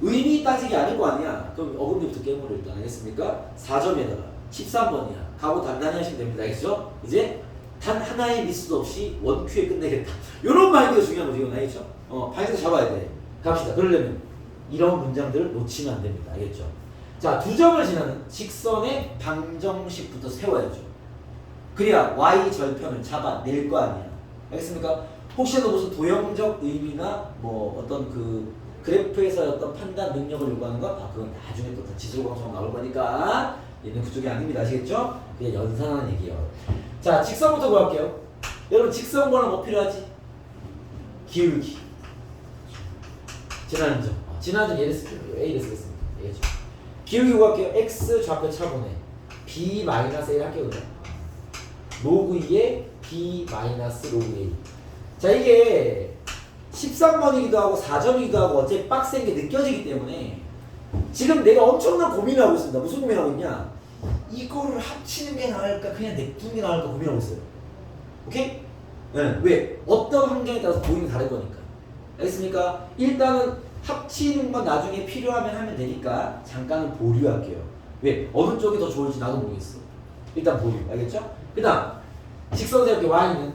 S1: 의미 따지기 아닐 거 아니야. 그럼 어금니부터 깨물어 일단. 알겠습니까? 4점에다가 13번이야. 각오 단단히 하시면 됩니다. 알겠죠? 이제 단 하나의 미스도 없이 원큐에 끝내겠다. 요런 마인드가 중요한 거죠. 이건 알겠죠? 바이트 잡아야 돼. 갑시다. 그러려면 이런 문장들을 놓치면 안 됩니다. 알겠죠? 자, 두 점을 지나는 직선의 방정식부터 세워야죠. 그래야 Y절편을 잡아낼 거 아니야. 알겠습니까? 혹시라도 무슨 도형적 의미나 뭐 어떤 그 그래프에서 어떤 판단 능력을 요구하는 건 그건 나중에 또 지수로방송 나올 거니까 얘는 그쪽이 아닙니다. 아시겠죠? 그냥 연산하는 얘기예요. 자, 직선부터 구할게요. 여러분, 직선 구하면 뭐 필요하지? 기울기. 지나는 점. 지나는 점 얘를 쓸게요. A를 쓰겠습니다. A죠. 기울기 구할게요. X 좌표 차분해. B 마이너스 A를 할게요. 그냥. 로그 2에 B 마이너스 로그 A. 자, 이게 13번이기도 하고 4점이기도 하고 어차피 빡센 게 느껴지기 때문에 지금 내가 엄청난 고민을 하고 있습니다. 무슨 고민을 하고 있냐? 이거를 합치는 게 나을까 그냥 냅두는 게 나을까 고민하고 있어요. 오케이? 네. 왜? 어떤 환경에 따라서 보이는 다를 거니까. 알겠습니까? 일단은 합치는 건 나중에 필요하면 하면 되니까 잠깐은 보류할게요. 왜? 어느 쪽이 더 좋을지 나도 모르겠어. 일단 보류. 알겠죠? 그 다음 직선세울게. Y는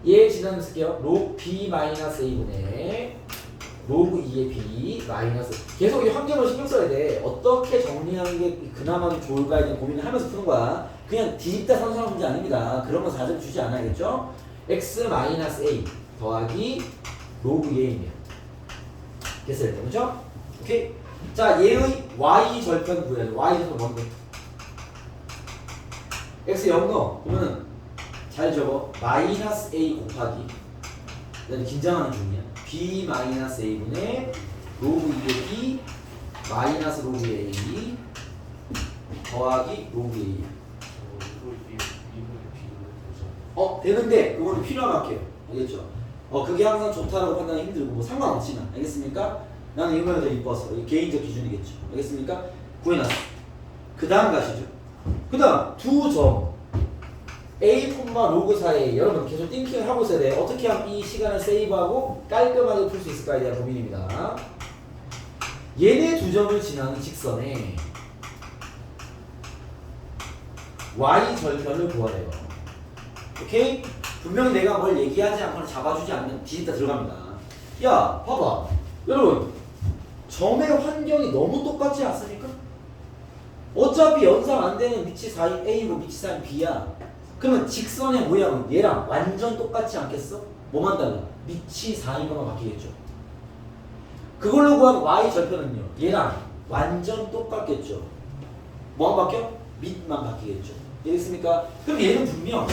S1: 얘 지나는 쓸게요. 로그 B-A분의 로그 2의 B 마이너스. 계속 이 환경을 신경 써야 돼. 어떻게 정리하는 게 그나마 좋을까에 대한 고민을 하면서 푸는 거야. 그냥 뒤집다 산수하는 문제 아닙니다. 그런 건 4점 주지 않아야겠죠? X 마이너스 A 더하기 로그 2A면 됐어요. 그렇죠? 오케이? 자, 얘의 Y 절편 구해야죠. Y 절편 뭔데? X 0 넣어. 그러면은 잘 적어. 마이너스 A 곱하기, 내가 긴장하는 중이야. B 마이너스 A분의 로그 2의 B 마이너스 로그 A 더하기 로그 A. 되는데 그거는 필요하면 할게요. 알겠죠? 그게 항상 좋다라고 판단하기 힘들고 뭐 상관없지만. 알겠습니까? 나는 이거가 더 이뻤어. 이게 개인적 기준이겠죠. 알겠습니까? 구해놨어. 그 다음 가시죠. 그 다음 두 점 A, 로그 사이에 여러분 계속 띵킹을 하고 있어야 돼요. 어떻게 하면 이 시간을 세이브하고 깔끔하게 풀 수 있을까에 대한 고민입니다. 얘네 두 점을 지나는 직선에 Y 절편을 구하래요. 오케이? 분명히 내가 뭘 얘기하지 않거나 잡아주지 않는 뒤집다 들어갑니다. 야, 봐봐. 여러분, 점의 환경이 너무 똑같지 않습니까? 어차피 연상 안 되는 밑이 4인 A고 밑이 4인 B야. 그러면 직선의 모양은 얘랑 완전 똑같지 않겠어? 뭐만 달라? 밑이 4인거만 바뀌겠죠. 그걸로 구한 Y 절편은요, 얘랑 완전 똑같겠죠. 뭐만 바뀌어? 밑만 바뀌겠죠. 이해됐습니까? 그럼 얘는 분명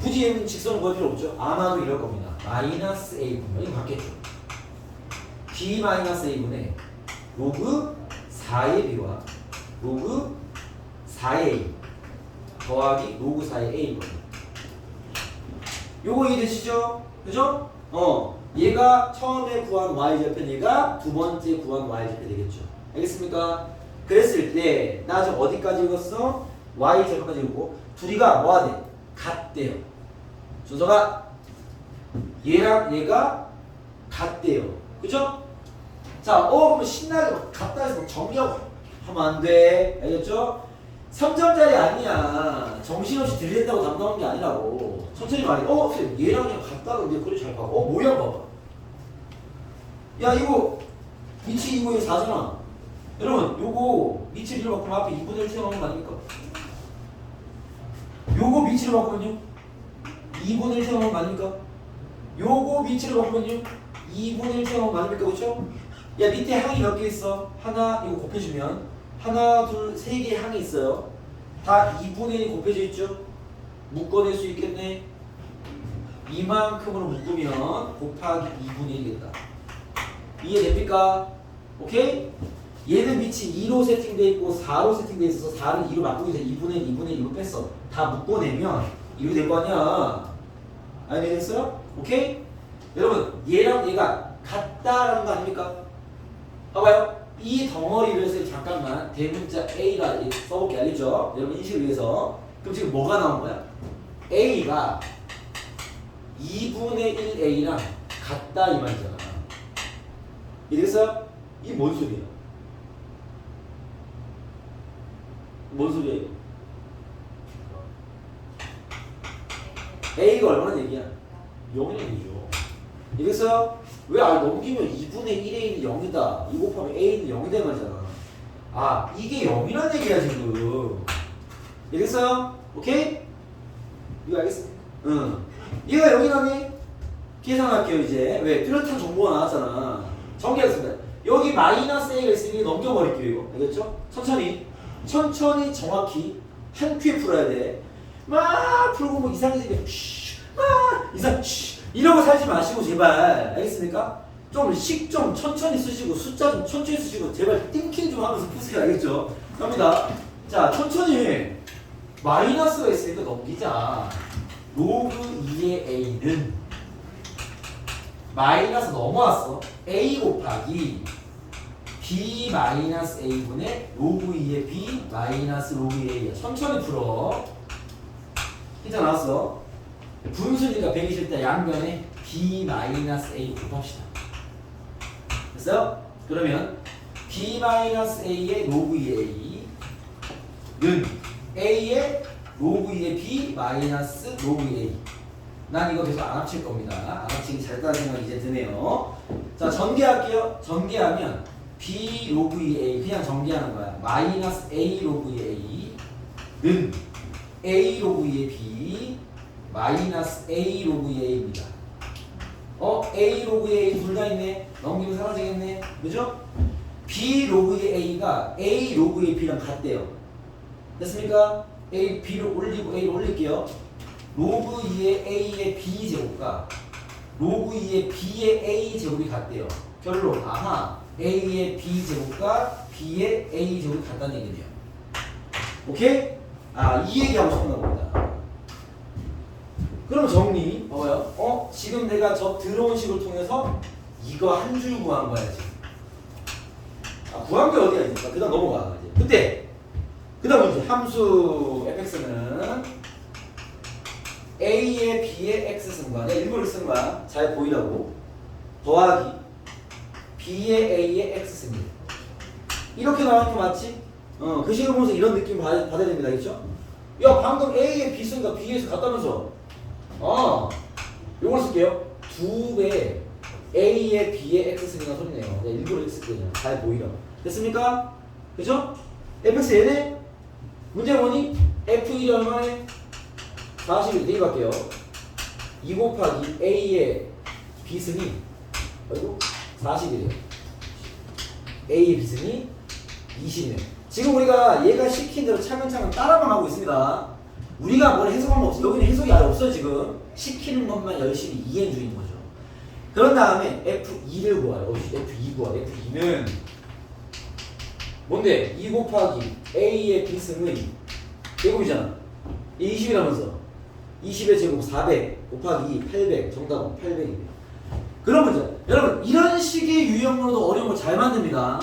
S1: 굳이 얘는 직선을 구할 필요 없죠. 아마도 이럴 겁니다. 마이너스 A분의 이거 같겠죠. B 마이너스 A분의 로그 4의 B와 로그 4의 A 더하기 로그 4의 A분. 요거 이해되시죠? 그죠? 얘가 처음에 구한 Y절편, 얘가 두 번째 구한 Y절편 되겠죠. 알겠습니까? 그랬을 때 나 지금 어디까지 읽었어? Y절편까지 읽고 둘이가 뭐가 돼? 같대요. 순서가 얘랑 얘가 같대요. 그죠? 자, 그러면 신나게 같다 해서 정리하고 하면 안 돼. 알겠죠? 3점짜리 아니야. 정신없이 들린다고 담당한 게 아니라고. 천천히 말해. 쌤, 얘랑 그냥 같다가 근데 그래 잘 봐. 뭐야 봐봐. 야 이거 미치 이거 4잖아. 여러분 요거 미치를 1로 바꾸면 앞에 2분의 1 채워넣은 거 아닙니까? 요거 미치를 바꾸면요 2분의 1 채워넣은 거 아닙니까? 요거 미치를 바꾸면요 2분의 1 채워넣은 거 아닙니까? 그쵸? 야 밑에 항이 몇 개 있어? 하나 이거 곱해주면 하나 둘 세 개의 항이 있어요. 다 2분의 1이 곱해져 있죠? 묶어낼 수 있겠네. 이만큼으로 묶으면 곱하기 2분의 1이겠다. 이해됩니까? 오케이? 얘는 밑이 2로 세팅되어 있고 4로 세팅되어 있어서 4를 2로 바꾸기 전에 2분의 1, 2분의 1로 뺐어. 다 묶어내면 1이 될 거 아니야. 알겠어요? 오케이? 여러분 얘랑 얘가 같다라는 거 아닙니까? 봐봐요. 이 덩어리를 잠깐만 대문자 A가 써볼게. 알겠죠? 여러분 인식을 위해서. 그럼 지금 뭐가 나온 거야? A가 2분의 1A랑 같다 이 말이잖아. 이래서 이게 뭔 소리야? 뭔 소리야 이거? A가 얼마나 얘기야? 0이라는 얘기죠. 이래서 왜 넘기면 2분의 1A는 0이다. 2 곱하면 A는 0이다 말이잖아. 아 이게 0이라는 얘기야 지금. 이래서 오케이? 이거 알겠습니까? 응. 얘가 0이라니? 계산할게요 이제. 왜? 뚜렷한 정보가 나왔잖아. 정리하겠습니다. 여기 마이너스 A가 있으니 넘겨버릴게요 이거. 알겠죠? 천천히 정확히 한 큐에 풀어야 돼. 막 풀고 뭐 이상해지게 이상 이러고 살지 마시고 제발. 알겠습니까? 좀 천천히 쓰시고 숫자 좀 천천히 쓰시고 제발 띵킹 좀 하면서 푸세요. 알겠죠? 갑니다. 자 천천히 마이너스가 있으니까 넘기자. 로그 2의 A는 마이너스 넘어왔어. A 곱하기 B 마이너스 A분의 로그 2의 B 마이너스 로그 2의 A야. 천천히 풀어. 힌트 나왔어. 분수니까 120일 때 양변에 B 마이너스 A 곱합시다. 됐어요? 그러면 B 마이너스 A의 로그 2의 A는 A의 로그 2의 B 마이너스 로그 2의 A. 난 이거 계속 안 합칠 겁니다. 안 합치기 잘했다는 생각이 이제 드네요. 자, 전개할게요. 전개하면 B 로그 2A 그냥 전개하는 거야. 마이너스 A 로그 2A는 A 로그 2의 B 마이너스 A 로그 2A입니다. A 로그 2A 둘 다 있네. 넘기면 사라지겠네. 그죠? B 로그 2A가 A 로그 2 B랑 같대요. 됐습니까? A, B를 올리고 A를 올릴게요. 로그 2의 A의 B 제곱과 로그 2의 B의 A 제곱이 같대요. 결론, 아하, A의 B 제곱과 B의 A 제곱이 같다는 얘기네요. 오케이? 이 얘기하고 싶나 봅니다. 그럼 정리, 봐봐요. 지금 내가 저 들어온 식을 통해서 이거 한 줄 구한 거야, 지금. 구한 게 어디가 있을까? 그 다음 넘어가. 그때, 그 다음 이제 함수 fx는 A의 B의 X승과 내가 일부러 쓴 거야. 잘 보이라고. 더하기 B의 A의 X승이야. 이렇게 나오는 게 맞지? 그 식을 보면서 이런 느낌 받아야 됩니다. 알겠죠? 야 방금 A의 B승과 B에서 같다면서 요걸 쓸게요. 2배 A의 B의 X승이라는 소리네요. 내가 일부러 쓸게요. 잘 보이라고. 됐습니까? 그죠? fx 얘네 문제 뭐니? f1이 얼마에? 40일 대입할게요. 2 곱하기 A의 B승이 그리고 40이래요. A의 B승이 20이네요. 지금 우리가 얘가 시킨 대로 차근차근 따라만 하고 있습니다. 우리가 뭘 해석한 거 없어. 여기는 해석이 아예 없어요. 지금 시키는 것만 열심히 이해해 주는 거죠. 그런 다음에 F2를 구하요. F2 구하. F2는 뭔데? 2 곱하기 A의 B승의 제곱이잖아. 20이라면서 20의 제곱 400 곱하기 800 정답은 800입니다. 그런 문제. 여러분 이런 식의 유형으로도 어려운 걸 잘 만듭니다.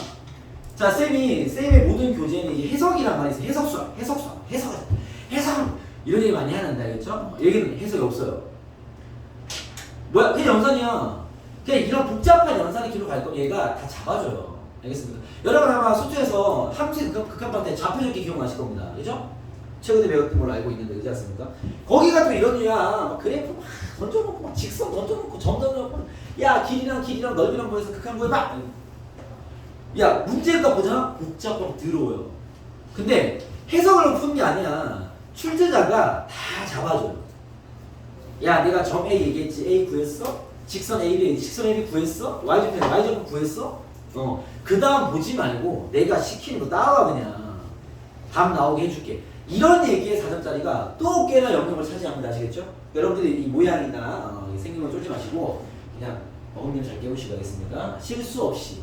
S1: 자 쌤의 모든 교재는 이제 해석이란 말이 있어요. 해석 이런 얘기 많이 하는데 알겠죠? 여기는 해석이 없어요. 뭐야? 그냥 연산이야. 그냥 이런 복잡한 연산의 길로 갈 거면 얘가 다 잡아줘요. 알겠습니까? 여러분 아마 수투에서 함수의 극한방 때 좌표적기 기억나실 겁니다. 그죠? 최근에 배웠던 걸로 알고 있는데 그렇지 않습니까? 거기가 또 이런 류야. 막 그래프 막 던져놓고 막 직선 던져놓고 점 던져놓고 야 길이랑 넓이랑 보여서 극한 구해 봐. 야 문제가 보잖아? 복잡하고 더러워요. 근데 해석을 푸는 게 아니야. 출제자가 다 잡아줘요. 야 내가 점 A 얘기했지. A 구했어? 직선 AB 구했어? Y좌표 구했어? 그 다음 보지 말고 내가 시키는 거 따라와 그냥. 답 나오게 해줄게. 이런 얘기의 4점짜리가 또 꽤나 영역을 차지합니다. 아시겠죠? 여러분들이 이 모양이나 생긴 건 쫄지 마시고 그냥 어금니를 잘 깨우시기 바라겠습니다. 실수 없이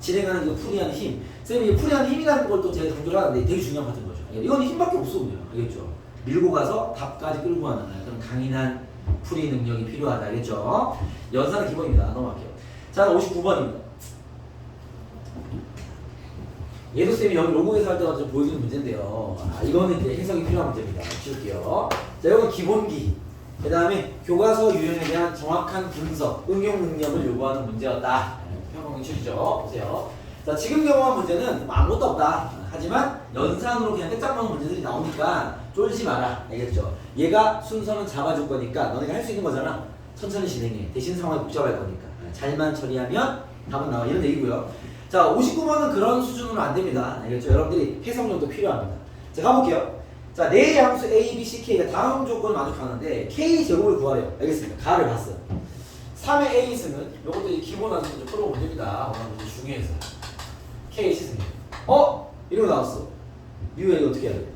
S1: 진행하는 그 풀이하는 힘. 쌤이 풀이하는 힘이라는 걸 또 제가 강조를 하는데 되게 중요한 같은 거죠. 이건 힘밖에 없어 그냥. 알겠죠? 밀고 가서 답까지 끌고 가는 그런 강인한 풀이 능력이 필요하다. 알겠죠? 연산은 기본입니다. 넘어갈게요. 자, 59번입니다. 얘도 쌤이 여기 로그에서 할 때마다 좀 보여주는 문제인데요. 이거는 이제 해석이 필요한 문제입니다. 지울게요. 자, 이건 기본기. 그 다음에 교과서 유형에 대한 정확한 분석, 응용 능력을 요구하는 문제였다. 평범히 치우죠. 보세요. 자, 지금 경험한 문제는 아무것도 없다. 하지만 연산으로 그냥 끝장먹는 문제들이 나오니까 쫄지 마라. 알겠죠? 얘가 순서는 잡아줄 거니까 너네가 할 수 있는 거잖아. 천천히 진행해. 대신 상황이 복잡할 거니까. 잘만 처리하면 답은 나와. 이런 얘기고요. 자, 59번은 그런 수준으로 안 됩니다. 알겠죠? 여러분들이 해석력도 필요합니다. 자, 가볼게요. 자, 네 함수 A, B, C, K가 다음 조건을 만족하는데 K 제곱을 구하래요. 알겠습니다. 가를 봤어요. 3의 A승은 이것도 기본 함수 풀어본 문제입니다. 오늘 문제 중요해서. K 시승이에요. 이런 거 나왔어. 이거 어떻게 해야 돼?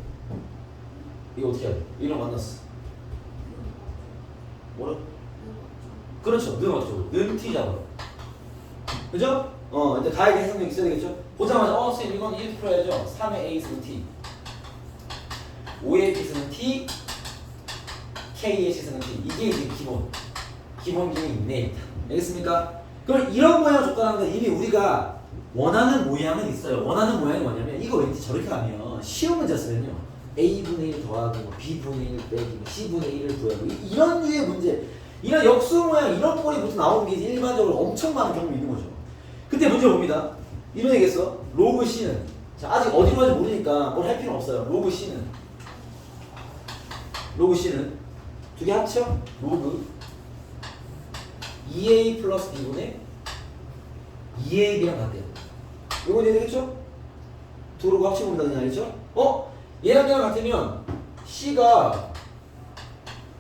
S1: 이거 어떻게 해야 돼? 이런 거 만났어. 뭐라? 그렇죠. 는 어쩌고. 는 T 잡아. 그죠? 이제 가에게 해석력 있어야 되겠죠? 보자마자 선생님 이건 이렇게 풀어야죠. 3의 A승 T 5의 B승은 T K의 C승은 T. 이게 이제 기본 기능이 있네. 알겠습니까? 그럼 이런 모양 조건하는 건 이미 우리가 원하는 모양은 있어요. 원하는 모양이 뭐냐면 이거 왠지 저렇게 하면 쉬운 문제였으면요 A분의 1 더하고 B분의 1 빼기 C분의 1을 구하고 이런 류의 문제, 이런 역수 모양 이런 꼴이 나오는 게 일반적으로 엄청 많은 경우가 있는 거죠. 그때 문제 봅니다. 이런 얘기했어. 로그 C는, 자, 아직 어디로 가는지 모르니까 뭘 할 필요는 없어요. 로그 C는 두 개 합쳐 로그 2A 플러스 B분의 2AB랑 같대요. 이건 이해되겠죠? 두 로그 합쳐본다 그냥 알겠죠? 얘랑 얘랑 같으면 C가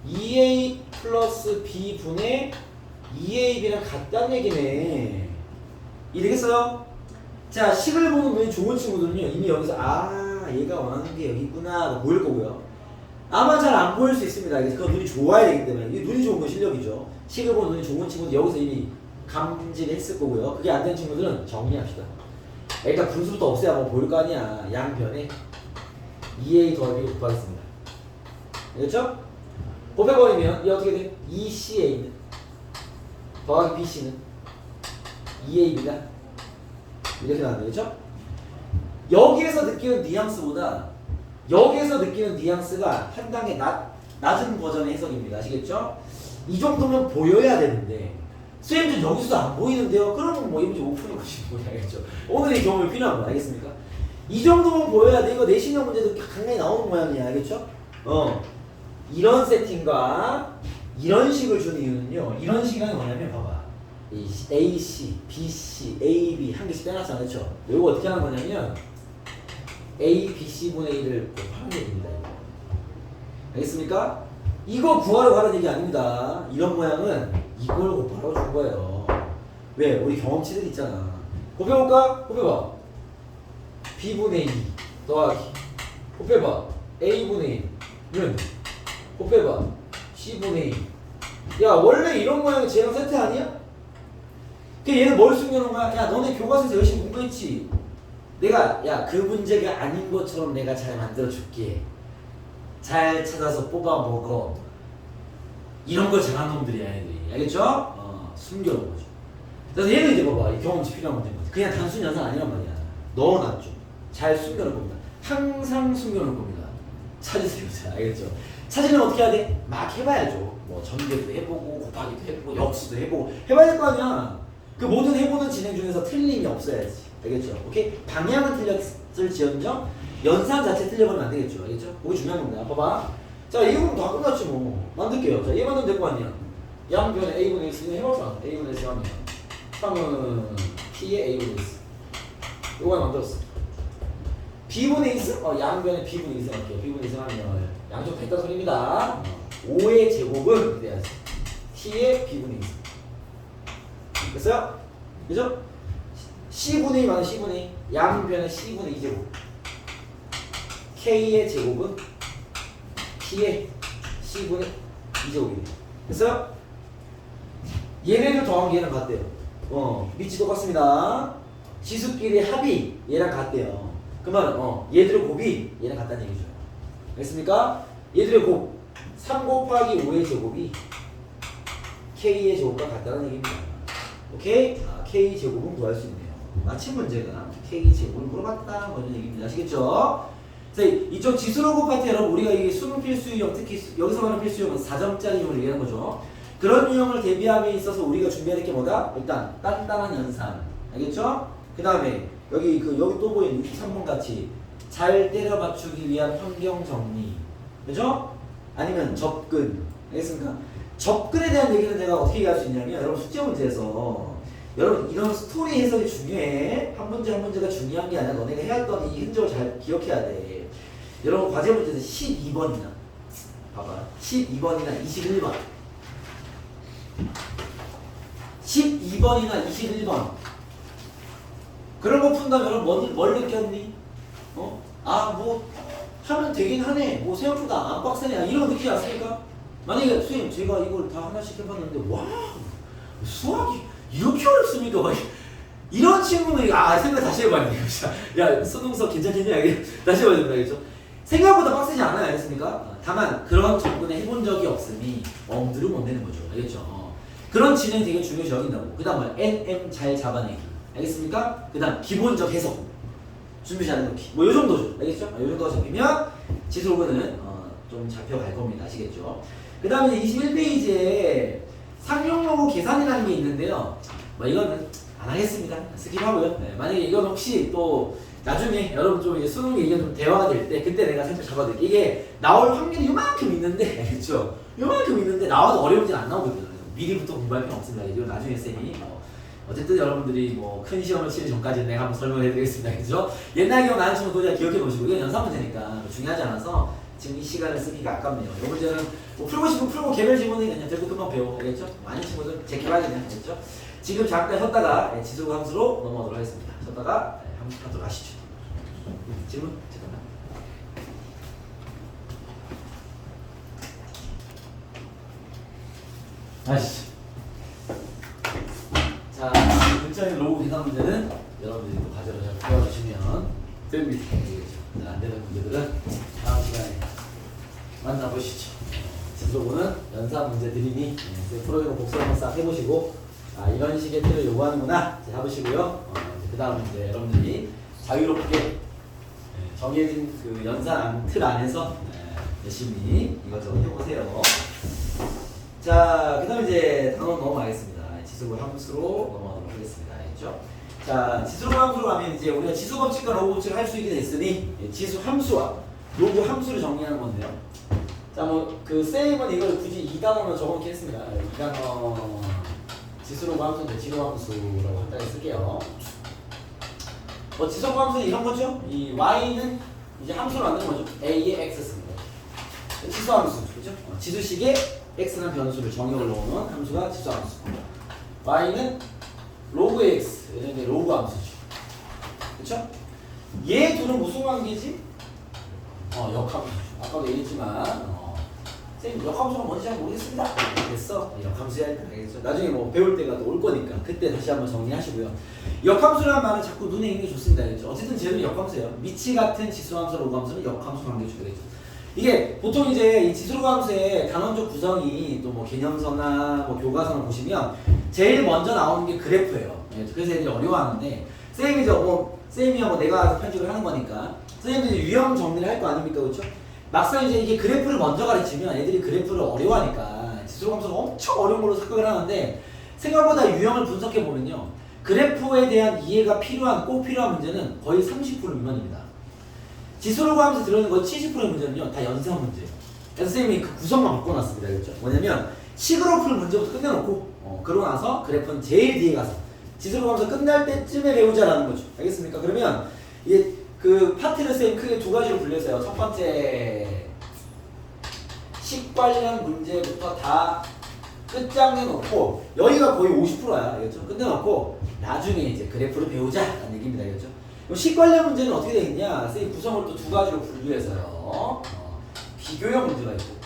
S1: 2A 플러스 B분의 2AB랑 같다는 얘기네. 이해되겠어요? 자, 식을 보는 눈이 좋은 친구들은요 이미 여기서 얘가 원하는 게 여기 있구나 보일 거고요. 아마 잘 안 보일 수 있습니다. 그건 눈이 좋아야 되기 때문에. 이 눈이 좋은 건 실력이죠. 식을 보는 눈이 좋은 친구들 여기서 이미 감지를 했을 거고요. 그게 안 된 친구들은 정리합시다. 일단 분수부터 없애야 뭐 보일 거 아니야. 양변에 2A 더하기 곱하겠습니다. 알겠죠? 곱해버리면 이 어떻게 돼? 2CA는 더하기 BC는 2AB다. 이렇게 나와야 되겠죠? 여기에서 느끼는 뉘앙스보다 여기에서 느끼는 뉘앙스가 한 단계 낮은 버전의 해석입니다. 아시겠죠? 이 정도면 보여야 되는데 쌤들 여기서도 안 보이는데요? 그러면 뭐 이 문제 못 푸는 것이 뭐냐, 알겠죠? 오늘 이 경험이 필요한 거 알겠습니까? 이 정도면 보여야 돼. 이거 내신형 문제도 강하게 나오는 모양이야. 알겠죠? 이런 세팅과 이런 식을 준 이유는요. 이런 식이란 게 뭐냐면 봐봐. 이 AC, BC, AB 한 개씩 빼놨잖아. 그렇죠? 이거 어떻게 하는 거냐면 A, B, C분의 1을 곱하는 얘기입니다. 알겠습니까? 이거 구하려고 하는 얘기 아닙니다. 이런 모양은 이걸 곱하라고 준 거예요. 왜? 우리 경험치들 있잖아. 곱해볼까? 곱해봐. B분의 2 더하기 곱해봐. A분의 1은 곱해봐. C분의 2. 야, 원래 이런 모양이 쟤랑 세트 아니야? 얘는 뭘 숨겨놓은 거야? 야, 너네 교과서에서 열심히 공부했지? 내가 그 문제가 아닌 것처럼 내가 잘 만들어줄게. 잘 찾아서 뽑아 먹어. 이런 걸 잘하는 놈들이야, 얘들이. 알겠죠? 숨겨놓은 거죠. 그래서 얘는 이제 봐봐. 이 경험치 필요한 문제인 거지. 그냥 단순 연산 아니란 말이야. 넣어놨죠. 잘 숨겨놓을 겁니다. 항상 숨겨놓을 겁니다. 찾으세요. 알겠죠? 찾으려면 어떻게 해야 돼? 막 해봐야죠. 뭐 전개도 해보고 곱하기도 해보고 역수도 해보고 해봐야 될 거 아니야. 그 모든 해보는 진행 중에서 틀림이 없어야지. 알겠죠? 오케이? 방향은 틀렸을지언정 연산 자체 틀려버리면 안 되겠죠? 알겠죠? 그게 중요한 겁니다. 봐봐. 자, 이거는 다 끝났지 뭐. 만들게요. 자, 얘 만들면 될 거 아니야. 양변에 A분의 X는 해보자. A분의 X 하면 3은 P의 A분의 X. 이거 하나 만들었어. B분의 X? 양변에 B분의 X 할게요. B분의 X 하면 양쪽 다 있다는 소리입니다. 5의 제곱은 그래야지. T의 B분의 X. 됐어요? 그죠? C분의 2 맞아, C분의 2. 양변에 C분의 2제곱. K의 제곱은 T의 C분의 2제곱이네. 됐어요? 얘네를 더한 게 얘랑 같대요. 밑이 똑같습니다. 지수끼리 합이 얘랑 같대요. 그 말은 얘들의 곱이 얘랑 같다는 얘기죠. 알겠습니까? 얘들의 곱 3 곱하기 5의 제곱이 K의 제곱과 같다는 얘기입니다. 오케이? K 제곱은 구할 수 있네요. 마침 문제가 K 제곱을 물어봤다 뭐 이런 얘기입니다. 아시겠죠? 자, 이쪽 지수로 곱할 때 여러분 우리가 이게 수능 필수 유형, 특히 여기서 말하는 필수 유형은 4점짜리 유형을 얘기하는 거죠. 그런 유형을 대비함에 있어서 우리가 준비해야 될 게 뭐다? 일단 단단한 연산, 알겠죠? 그 다음에 여기 또 보이는 63번 같이 잘 때려 맞추기 위한 환경 정리, 그죠? 아니면 접근, 알겠습니까? 접근에 대한 얘기는 내가 어떻게 얘기할 수 있냐면 여러분 숙제 문제에서 여러분 이런 스토리 해석이 중요해. 한 문제 한 문제가 중요한 게 아니라 너네가 해왔던 이 흔적을 잘 기억해야 돼. 여러분 과제 문제에서 12번이나 봐봐 12번이나 21번 12번이나 21번 그런 거 푼다면 뭘 느꼈니? 뭐 하면 되긴 하네. 뭐 생각보다 안 빡세네. 이런 거 느끼지 않습니까? 만약에 선생님 제가 이걸 다 하나씩 해봤는데 와 수학이 이렇게 어렵습니까? 막 이런 친구는 생각 다시 해봐야 돼. 야 수능서 괜찮겠냐? 다시 해봐야 된다. 알겠죠? 생각보다 빡세지 않아요. 알겠습니까? 다만 그런 접근을 해본 적이 없으니 엄두를 못 내는 거죠. 알겠죠? 그런 진행이 되게 중요시 여긴다고. 그 다음 NM 잘 잡아내기. 알겠습니까? 그 다음 기본적 해석 준비 잘 해놓기. 뭐 요정도죠. 알겠죠? 요정도가 잡히면 지수로는 좀 잡혀갈 겁니다. 아시겠죠? 그 다음에 21페이지에 상용로고 계산이라는 게 있는데요. 뭐 이거는 안 하겠습니다. 스킵하고요. 네, 만약에 이건 혹시 또 나중에 여러분 좀 수능 얘기가 좀 대화가 될 때 그때 내가 살짝 잡아드릴게요. 이게 나올 확률이 요만큼 있는데 그렇죠? 요만큼 있는데 나와도 어려운 문제는 안 나오거든요. 미리부터 공부할 필요 없습니다. 이거 나중에 쌤이 어쨌든 여러분들이 뭐 큰 시험을 치기 전까지 내가 한번 설명해 드리겠습니다. 그죠? 옛날 기억 나는 친구 그냥 기억해 놓으시고 이건 연산 문제니까 중요하지 않아서 지금 이 시간을 쓰기가 아깝네요. 이 문제는 뭐 풀고 싶으면 풀고 개별 지문은 그냥 들고 금방 배워. 알겠죠? 많은 친구들 제껴봐야 되냐. 알겠죠? 지금 잠깐 쉬었다가 지수 함수로 넘어가도록 하겠습니다. 쉬었다가 함수 하도록 하시죠. 질문? 잠깐만. 아시죠? 자, 문자의 로우 계산 문제는 여러분들이 또 과제로 잘 풀어주시면 됩니다. 안 되는 문제들은 다음 시간에 만나보시죠. 지수로는 연산 문제들이니 프로그램 복수 한번 싹 해보시고 이런 식의 틀을 요구하는구나 해보시고요. 그 다음 이제 여러분들이 자유롭게 정해진 그 연산 틀 안에서 열심히 이것저것 해보세요. 자, 그 다음 이제 단원 넘어가겠습니다. 지수 함수로 넘어가도록 하겠습니다. 알겠죠? 자, 지수 함수로 가면 이제 우리가 지수 법칙과 로그 법칙을 할 수 있게 됐으니 지수 함수와 로그 함수를 정리하는 건데요. 자, 뭐 그 쌤은 이걸 굳이 2단원으로 적어놓게 했습니다. 2단원 지수로그 함수인데 지수 함수라고 간단히 쓸게요. 지수 함수는 이런 거죠. 이 y는 이제 함수로 만드는 거죠. a의 x 씁니다. 지수 함수, 그렇죠? 지수식에 x라는 변수를 정의를 넣어놓은 함수가 지수 함수. y는 로그 x, 이게 로그 함수죠. 그렇죠? 얘 둘은 무슨 관계지? 역함수죠. 아까도 얘기했지만 선생님 역함수가 뭔지 잘 모르겠습니다. 됐어. 역함수야 알겠죠? 나중에 뭐 배울 때가 또 올 거니까 그때 다시 한번 정리하시고요. 역함수라는 말은 자꾸 눈에 익는 게 좋습니다. 알겠죠? 어쨌든 쟤는 역함수예요. 미치 같은 지수함수, 로그함수는 역함수 관계를 주게 되죠. 이게 보통 이제 이 지수로그함수의 단원적 구성이 또 뭐 개념서나 뭐 교과서나 보시면 제일 먼저 나오는 게 그래프예요. 그래서 애들이 어려워하는데 쌤이야 뭐 내가 편집을 하는 거니까 선생님들이 유형 정리를 할 거 아닙니까? 그렇죠? 막상 이제 이게 그래프를 먼저 가르치면 애들이 그래프를 어려워하니까 지수로그함수가 엄청 어려운 걸로 착각을 하는데 생각보다 유형을 분석해 보면요. 그래프에 대한 이해가 필요한 꼭 필요한 문제는 거의 30% 미만입니다. 지수를 구하면서 들어오는 거 70%의 문제는요 다 연상 문제예요. 그래서 선생님이 그 구성만 바꿔놨습니다. 그렇죠? 뭐냐면 식으로 풀 문제부터 끝내놓고 그러고 나서 그래프는 제일 뒤에 가서 지수를 구하면서 끝날 때쯤에 배우자라는 거죠. 알겠습니까? 그러면 이게 그 파트를 선생님 크게 두 가지로 분류해서요. 첫 번째 식 관련 문제부터 다 끝장내놓고 여기가 거의 50%야. 알겠죠? 끝내놓고 나중에 이제 그래프를 배우자라는 얘기입니다. 알겠죠? 식 관련 문제는 어떻게 되겠냐? 선생님 구성을 또 두 가지로 분류해서요. 비교형 문제가 있고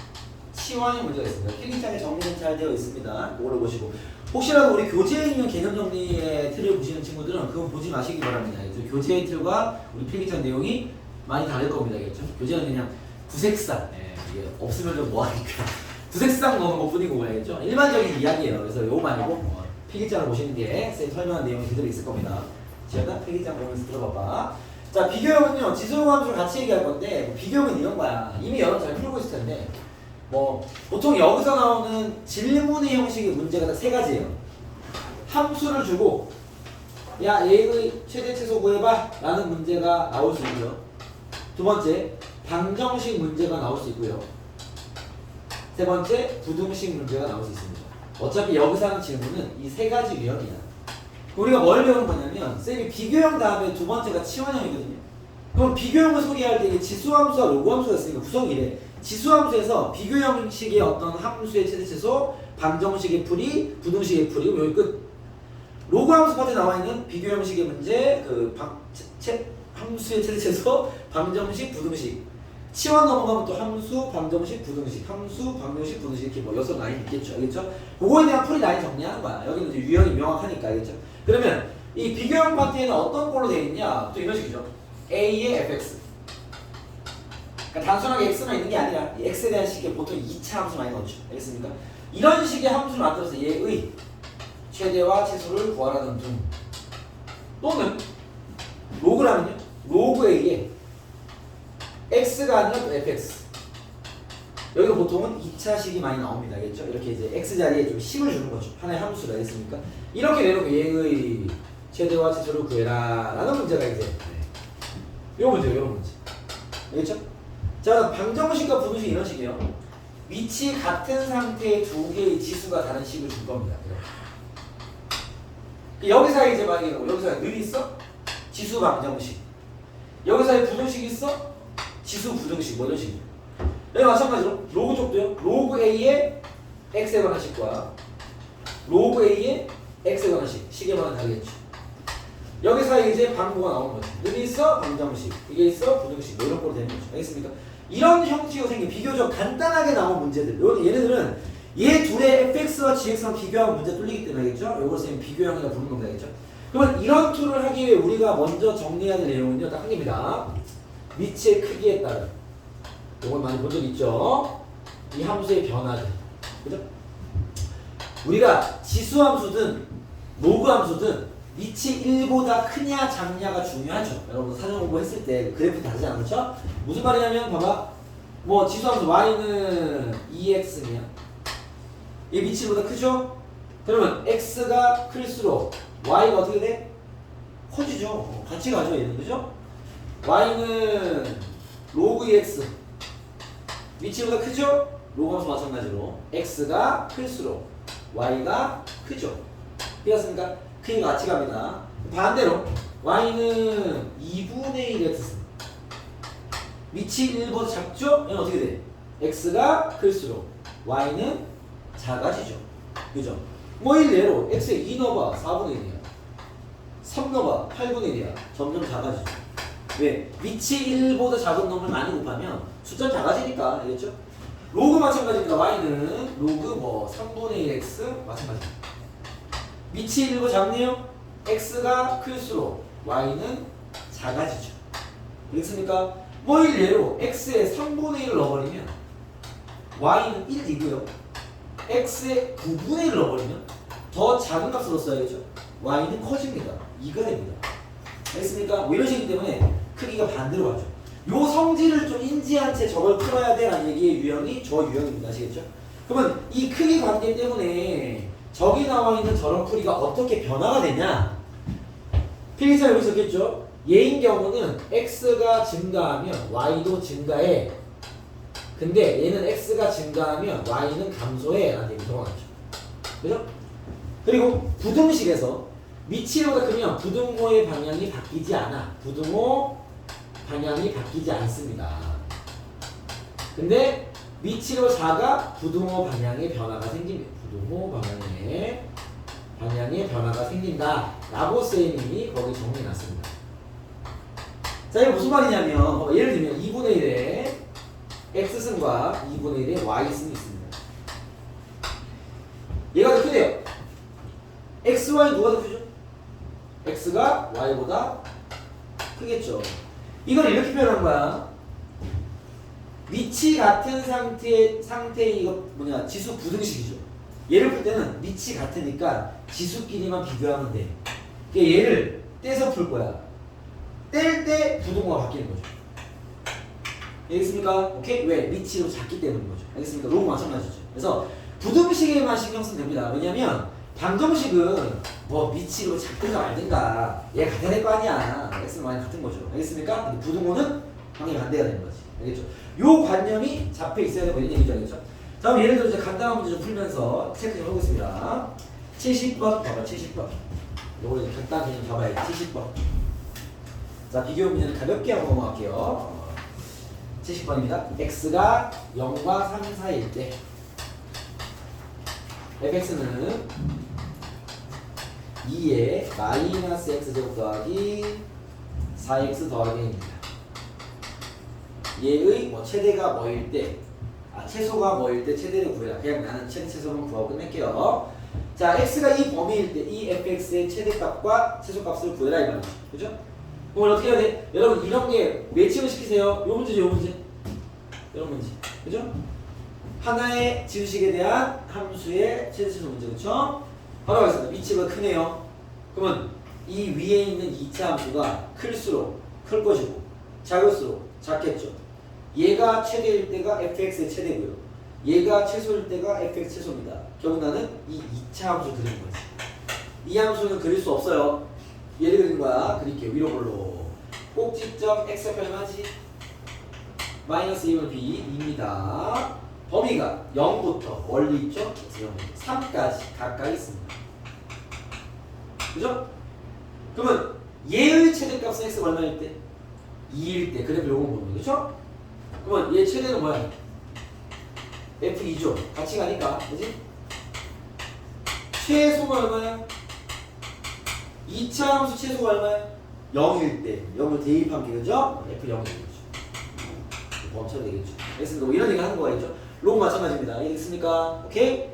S1: 치환형 문제가 있습니다. 필기장에 정리는 잘 되어 있습니다. 그거를 보시고 혹시라도 우리 교재에 있는 개념 정리의 틀을 보시는 친구들은 그건 보지 마시기 바랍니다. 알겠죠? 교재의 틀과 우리 필기장 내용이 많이 다를 겁니다. 알겠죠? 교재는 그냥 구색상 이게 없으면 좀 뭐하니까 구색상 넣는 것 뿐이고 알겠죠? 일반적인 이야기예요. 그래서 요거 말고 필기장을 보시는 게 선생님 설명한 내용이 그대로 있을 겁니다. 지혜가 필기장 보면서 들어봐봐. 자, 비교형은요 지수용 함수를 같이 얘기할 건데 비교형은 이런 거야. 이미 여러분 잘 풀고 있을 텐데 뭐 보통 여기서 나오는 질문의 형식의 문제가 딱 세 가지예요. 함수를 주고 야 얘의 최대 최소 구해봐 라는 문제가 나올 수 있고요. 두 번째 방정식 문제가 나올 수 있고요. 세 번째 부등식 문제가 나올 수 있습니다. 어차피 여기서 하는 질문은 이 세 가지 유형이야. 우리가 뭘 배우는 거냐면 쌤이 비교형 다음에 두 번째가 치환형이거든요. 그럼 비교형을 소개할 때 지수함수와 로그함수가 있으니까 구성이 이래. 지수함수에서 비교형식의 어떤 함수의 최대최소, 방정식의 풀이, 부등식의 풀이, 여기 끝. 로그함수 파트에 나와 있는 비교형식의 문제, 함수의 최대최소, 방정식, 부등식. 치환 넘어가면 또 함수, 방정식, 부등식, 함수, 방정식, 부등식 이렇게 뭐 6라인 있겠죠, 알겠죠? 그거에 대한 풀이 라인 정리하는 거야. 여기는 이제 유형이 명확하니까, 알겠죠? 그러면 이 비교형 파트에는 어떤 걸로 되어 있냐? 또 이런 식이죠. A의 fx. 그러니까 단순하게 x만 있는 게 아니라 이 x에 대한 식에 보통 2차 함수 많이 넣죠. 알겠습니까? 이런 식의 함수를 만들어서 얘의 최대와 최소를 구하라는 등. 또는 로그라면요. 로그 A에 x가 아니라 또 fx. 여기가 보통은 2차 식이 많이 나옵니다. 알겠죠? 이렇게 이제 x 자리에 좀 식을 주는 거죠. 하나의 함수를 알겠습니까? 이렇게 내놓고 얘의 최대와 최소를 구해라 라는 문제가 이제 요 문제예요. 요 문제. 알겠죠? 자, 방정식과 부등식 이런 식이에요. 위치 같은 상태의 두 개의 지수가 다른 식을 줄 겁니다. 여기서 이제 만약에 여기서 늘 있어? 지수 방정식. 여기서 부등식 있어? 지수 부등식 뭐 이런 식이에요. 여기 마찬가지로 로그 쪽도요. 로그 A의 X에 관한 식과 로그 A의 X에 관한 식에 관한 다르겠죠. 여기서 이제 방구가 나오는 거죠. 늘 있어? 방정식. 이게 있어? 부등식. 뭐 이런 거로 되는 거죠. 알겠습니까? 이런 형식으로 생긴 비교적 간단하게 나온 문제들. 얘네들은 얘 둘의 fx와 gx랑 비교하면 문제 뚫리기 때문에 알겠죠? 요걸 선생님 비교형이라 부르는 겁니다. 알겠죠? 그러면 이런 툴을 하기 위해 우리가 먼저 정리해야 될 내용은요. 딱 한 개입니다. 위치의 크기에 따른. 요걸 많이 본 적 있죠? 이 함수의 변화들. 그죠? 우리가 지수함수든 로그함수든 위치 1보다 크냐 작냐가 중요하죠. 여러분 사전 공부했을 때 그래프 다르지 않죠? 무슨 말이냐면 봐봐. 뭐 지수함수 y는 2x면 얘 위치보다 크죠? 그러면 x가 클수록 y가 어떻게 돼? 커지죠. 같이 가죠 얘는. 그죠? y는 로그 2x 위치보다 크죠? 로그함수 마찬가지로 x가 클수록 y가 크죠. 이해했습니까? 크기가 같이 갑니다. 반대로 y는 2분의 1x 위치 1보다 작죠? 얘는 어떻게 돼? x가 클수록 y는 작아지죠. 그죠? 뭐 일례로 x에 2 넣어봐 4분의 1이야. 3 넣어봐 8분의 1이야. 점점 작아지죠. 왜? 위치 1보다 작은 놈을 많이 곱하면 숫자는 작아지니까. 알겠죠? 로그 마찬가지입니다. y는 로그 뭐 3분의 1x 마찬가지. 위치 1보다 작네요? x가 클수록 y는 작아지죠. 알겠습니까? 뭐 일례로 x에 3분의 1을 넣어버리면 y는 1이고요. x에 9분의 1을 넣어버리면 더 작은 값을 넣었어야겠죠? y는 커집니다. 2가 됩니다. 알겠습니까? 뭐 이런 식이기 때문에 크기가 반대로 가죠. 요 성질을 좀 인지한 채 저걸 풀어야 돼 라는 얘기의 유형이 저 유형입니다. 아시겠죠? 그러면 이 크기 관계 때문에 저기 나와 있는 저런 풀이가 어떻게 변화가 되냐? 필기차에 여기 적겠죠? 얘인 경우는 x가 증가하면 y도 증가해. 근데 얘는 x가 증가하면 y는 감소해. 라는 얘기 적어놨죠. 그죠? 그리고 부등식에서 미치보다 크면 부등호의 방향이 바뀌지 않아. 부등호 방향이 바뀌지 않습니다. 근데 미치로 작아 부등호 방향의 변화가 생깁니다. 부등호 방향의 변화가 생긴다. 라고 쌤이 거기 정리해놨습니다. 자, 이거 무슨 말이냐면 예를 들면 2분의 1에 x승과 2분의 1에 y승이 있습니다. 얘가 더 크대요. x, y 누가 더 크죠? x가 y보다 크겠죠. 이걸 이렇게 표현한 거야. 위치 같은 상태의 이거 뭐냐 지수 부등식이죠. 얘를 풀 때는 위치 같으니까 지수끼리만 비교하면 돼. 그러니까 얘를 떼서 풀 거야. 뗄 때 부등호가 바뀌는 거죠. 알겠습니까? 오케이? 왜? 위치로 작기 때문인 거죠. 알겠습니까? 로고 마찬가지죠. 그래서 부등식에만 신경 쓰면 됩니다. 왜냐면 방정식은 뭐 위치로 작든가 말든가 얘 같아야 될 거 아니야. x는 y 같은 거죠. 알겠습니까? 근데 부등호는 방향이 반대가 되는 거지. 알겠죠? 요 관념이 잡혀 있어야 되고 이런 얘기죠. 알겠죠? 다음 예를 들어 이제 간단한 문제 좀 풀면서 체크 좀 해보겠습니다. 70번 봐봐. 70번. 요거 이제 간단히 좀 봐봐야지. 70번. 자, 비교 문제는 가볍게 한번 넘어갈게요. 70번입니다. x가 0과 3 사이일 때 fx는 2에 마이너스 x제곱 더하기 4x 더하기 n입니다. 얘의 뭐 최대가 뭐일 때, 최소가 뭐일 때 최대를 구해라. 그냥 나는 최소만 구하고 끝낼게요. 자, x가 이 범위일 때 이 fx의 최대값과 최소값을 구해라 이 말이죠. 그죠? 그럼 어떻게 해야 돼? 여러분 이런 게 매칭을 시키세요. 요 문제죠, 요 문제. 이런 문제. 그죠? 하나의 지수식에 대한 함수의 최대치수 문제. 그쵸? 바로 가겠습니다. 위치가 크네요. 그러면 이 위에 있는 2차 함수가 클수록 클 것이고 작을수록 작겠죠. 얘가 최대일 때가 fx의 최대고요. 얘가 최소일 때가 fx 최소입니다. 결국 나는 이 2차 함수를 그리는 거지. 이 함수는 그릴 수 없어요. 얘를 그린 거야. 그릴게요. 위로 볼로. 꼭지점 x가 표현하지. 마이너스 2분의 b입니다. 범위가 0부터 원리 있죠? 3까지 각각 있습니다. 그죠? 그러면 얘의 최대값은 x가 얼마일 때? 2일 때. 그래프 요건 보는 거죠. 그죠? 그러면 얘 최대는 뭐야? f2죠. 같이 가니까. 그지? 최소가 얼마야? 2차 함수 최소가 얼마야? 0일 때. 0을 대입한 게 그죠? f0이 되겠죠. 범처럼 되겠죠. 알겠습니까? 뭐 이런 얘기 하는 거가 있죠. 로고 마찬가지입니다. 이해됐습니까? 오케이?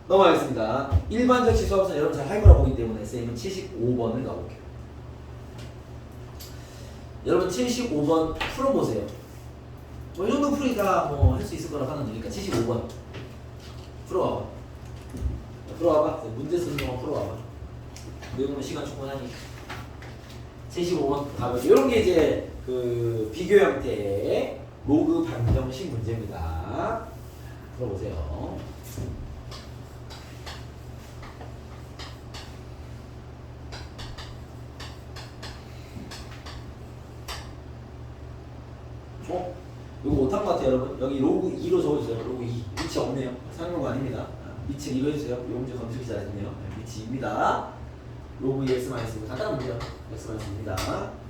S1: 넘어가겠습니다. 일반적 지수함수는 여러분 잘 할 거라 보기 때문에 쌤은 75번을 가볼게요. 여러분 75번 풀어보세요. 이 정도 풀이가 뭐 할 수 있을 거라 하는 거니까 75번 풀어와봐. 풀어와봐. 문제 쓰는 동안 풀어와봐. 외우면 시간 충분하니까. 75번 가볼게요. 이런 게 이제 그 비교 형태의 로그 방정식 문제입니다. 풀어보세요. 이거 못한 것 같아요, 여러분. 여기 로그 2로 적어주세요. 로그 2. 위치 없네요. 상용어 아닙니다. 위치 이거 해주세요. 이 문제 검색이 잘했네요. 위치 2입니다. 로그 2 x 마이너스 간단한 문제요. x 마이너스입니다.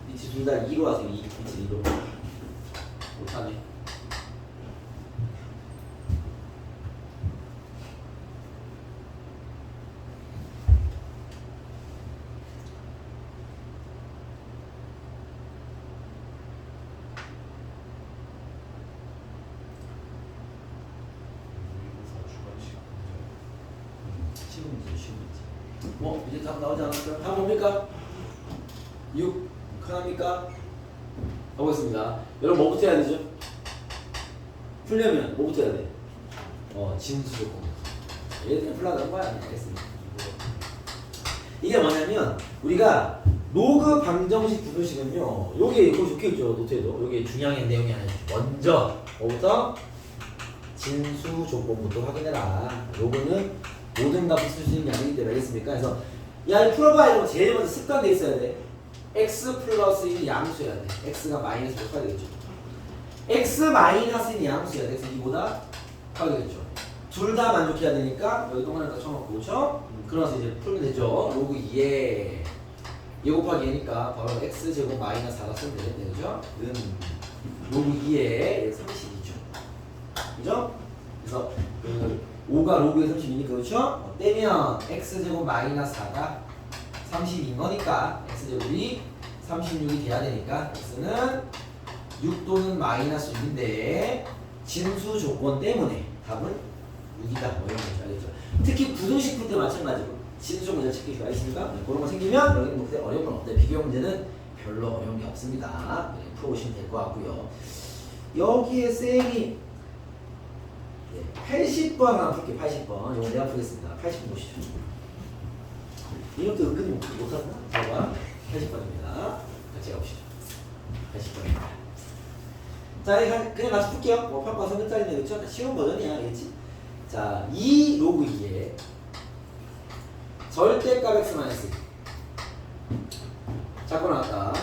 S1: 위치 둘 다 2로 하세요. 2. 위치 2로. 못하네. 뭐 이제 답 나오지 않았어요? 답 뭡니까? 6 하나입니까? 가보겠습니다. 여러분 뭐부터 해야 되죠? 풀려면 뭐부터 해야 돼? 진수 조건. 얘들 풀라는 거야. 알겠습니다. 이게 뭐냐면 우리가 로그 방정식 부등식은요. 요게 거기 적혀있죠. 노트에도. 요게 중요한 내용이 아니죠. 먼저 뭐부터? 진수 조건부터 확인해라. 요거는 모든 값을 쓸 수 있는 게 아니기 때문에. 알겠습니까? 그래서 야 이거 풀어봐 이러면 제일 먼저 습관돼 있어야 돼. x 플러스 1이 양수여야 돼. x가 마이너스 커야 되겠죠. x 마이너스 1이 양수여야 돼. x 2보다 커야 되겠죠. 둘 다 만족해야 되니까 여기 동그라미 쳐놓고 그렇죠? 그러면서 이제 풀면 되죠. 로그 2에 2 곱하기 얘니까 바로 x제곱 마이너스 4가 쓰면 되겠네. 그죠? 는 로그 2에 32죠. 그죠? 그래서 그 5가 로그에 32니까 그렇죠? 떼면 x제곱 마이너스 4가 30인 거니까 x제곱이 36이 돼야 되니까 x는 6 또는 마이너스 6인데 진수 조건 때문에 답은 6이다. 뭐 이런 거죠. 알겠죠? 특히 부등식 풀 때 마찬가지로 진수 조건 잘 지키시고 알겠습니까? 네, 그런 거 생기면 여기는 뭐 어려운 건 없대. 비교 문제는 별로 어려운 게 없습니다. 네, 풀어보시면 될 것 같고요. 여기에 쌤이 80번 하나 풀게. 80번 이거 내가 풀겠습니다. 80번 보시죠. 이것도 은근히 못하나? 저가 80번입니다. 같이 가보시죠. 80번입니다. 자, 그냥 같이 풀게요. 뭐 8번 300짜리네. 그렇죠? 쉬운 버전이야. 알겠지? 자, 2 로그 2에 절대값 x 마이너스 잡고 나왔다.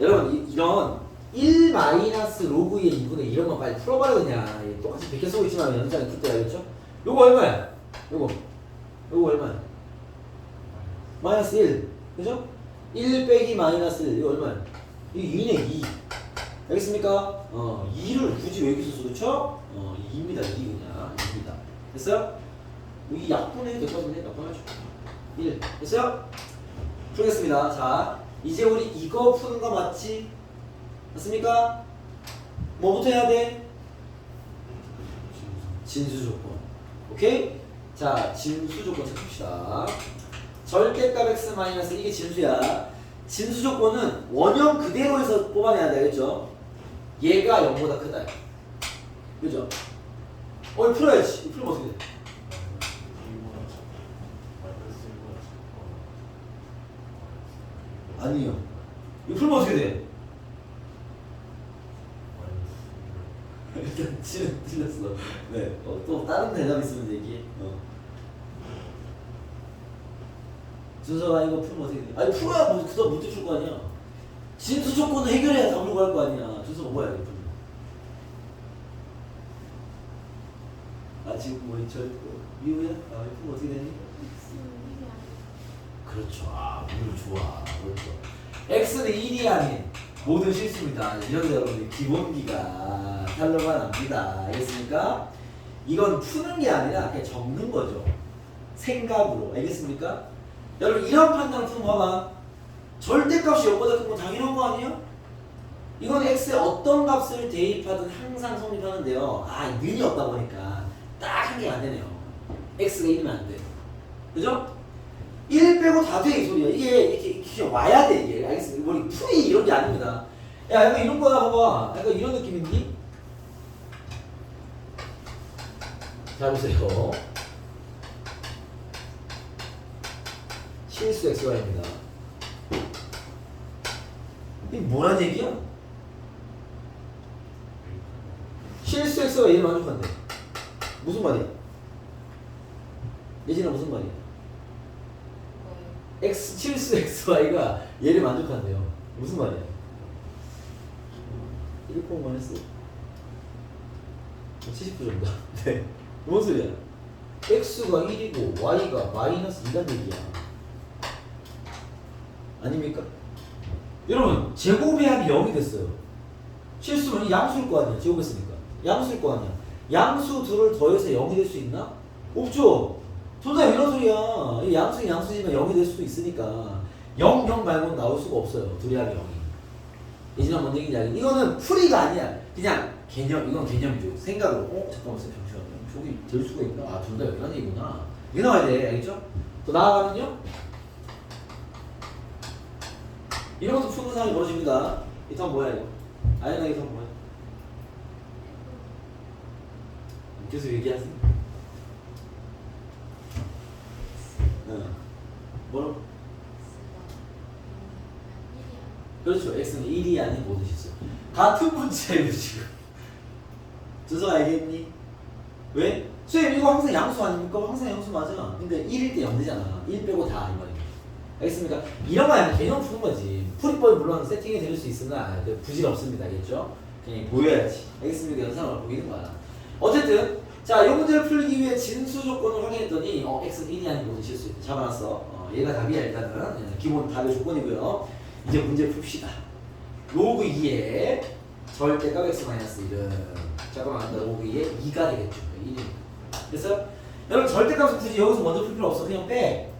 S1: 여러분 이런 1 마이너스 로그 2의 2분의 이런 거 빨리 풀어봐야 되냐. 똑같이 베껴 쓰고 있지만 연장에 풀 때 알겠죠? 요거 얼마야? 요거 얼마야? 마이너스 1 그죠? 1 빼기 마이너스 1 이거 얼마야? 이게 2네 2 알겠습니까? 2를 굳이 왜 여기서 써 그쵸? 2입니다 2 그냥 2입니다 됐어요? 이 약분해도 됐거든요 약분하죠 1 됐어요? 풀겠습니다. 자 이제 우리 이거 푸는 거 맞지? 맞습니까? 뭐부터 해야 돼? 진수 조건 오케이? 자 진수 조건 체크합시다. 절대값 x 마이너스 이게 진수야. 진수 조건은 원형 그대로에서 뽑아내야 되겠죠? 얘가 0보다 크다. 그죠? 이거 풀어야지. 이거 풀면 어떻게 돼? 아니요. 이거 풀면 어떻게 돼? 일단 틀렸어. 네. 또 다른 대답 있으면 얘기해. 준서가 이거 풀면 어떻게 돼? 아니 풀어야 뭐 그거 문제 풀 거 아니야. 진수 조건을 해결해야 답을 구할 거 아니야. 준서가 뭐야 이거? 아 지금 뭐저 미우야? 아 이거 풀면 어떻게 되니? 그렇죠. 아 오늘 좋아. 그렇죠. x는 1이 아닌 모든 실수입니다. 이런 여러분들 기본기가 탄로가 납니다. 알겠습니까? 이건 푸는 게 아니라 그냥 적는 거죠. 생각으로. 알겠습니까? 여러분 이런 판단을 푸는 거 봐봐. 절대값이 0보다 큰 건 당연한 거 아니에요? 이건 x에 어떤 값을 대입하든 항상 성립하는데요. 아 는이 없다 보니까 딱 한 개 안 되네요. x가 1이면 안 돼. 그죠? 1 빼고 다 돼 이 소리야. 이게 이렇게 와야 돼 이게. 알겠습니까? 뭐 풀이 이런 게 아닙니다. 야 약간 이런 거야 봐봐. 약간 이런 느낌인데? 자 보세요. 실수 xy입니다. 이게 뭐란 얘기야? 실수 x가 얘를 만족한대. 무슨 말이야? 예진아 무슨 말이야? x 실수 xy가 얘를 만족한대요. 무슨 말이야? 1 마이너스 70% 정도. 네. 뭔 소리야? x가 1이고 y가 마이너스 2란 얘기야. 아닙니까? 여러분 제곱의 합이 0이 됐어요. 실수는 양수일 거 아니야. 제곱했으니까 양수일 거 아니야. 양수 둘을 더해서 0이 될 수 있나? 없죠. 둘 다 이런 소리야. 이 양수는 양수지만 0이 될 수도 있으니까 0, 0 말고는 나올 수가 없어요. 둘이 합이 0이. 예진아 뭔 얘기인지 알겠니? 이거는 풀이가 아니야. 그냥 개념. 이건 개념이죠. 생각으로. 잠깐만 잠시만요. 저기 될 수가 있나? 아 둘 다 여기란 얘기구나. 이게 나와야 돼. 알겠죠? 또 나아가면요. 이런 것도 푸는 상황이 벌어집니다. 이 턴 뭐야 이거? 아연아 이 턴 뭐야? 계속 얘기하세요. 뭐라고? 그렇죠. x는 1이 아닌 모든 실수. 같은 문제예요 지금. 준서 알겠니? 왜? 쌤 이거 항상 양수 아닙니까? 항상 양수 맞아. 근데 1일 때 0 되잖아. 1 빼고 다 이 말이야. 알겠습니까? 이런 거 아니면 개념 푸는 거지. 풀이법이 물론 세팅이 될 수 있으나 부질없습니다. 알겠죠? 그냥 보여야지. 알겠습니까? 영상을 보이는 거야. 어쨌든 자, 이 문제를 풀기 위해 진수 조건을 확인했더니 x는 1이 아닌 것을 실수 있다. 잡아놨어. 얘가 답이야. 일단은 기본 답의 조건이고요. 이제 문제 풉시다. 로그 2에 절대값 x-1은 잠깐만 로그 2에 2가 되겠죠. 1이니까. 그래서 여러분 절대값은 굳이 여기서 먼저 풀 필요 없어. 그냥 빼.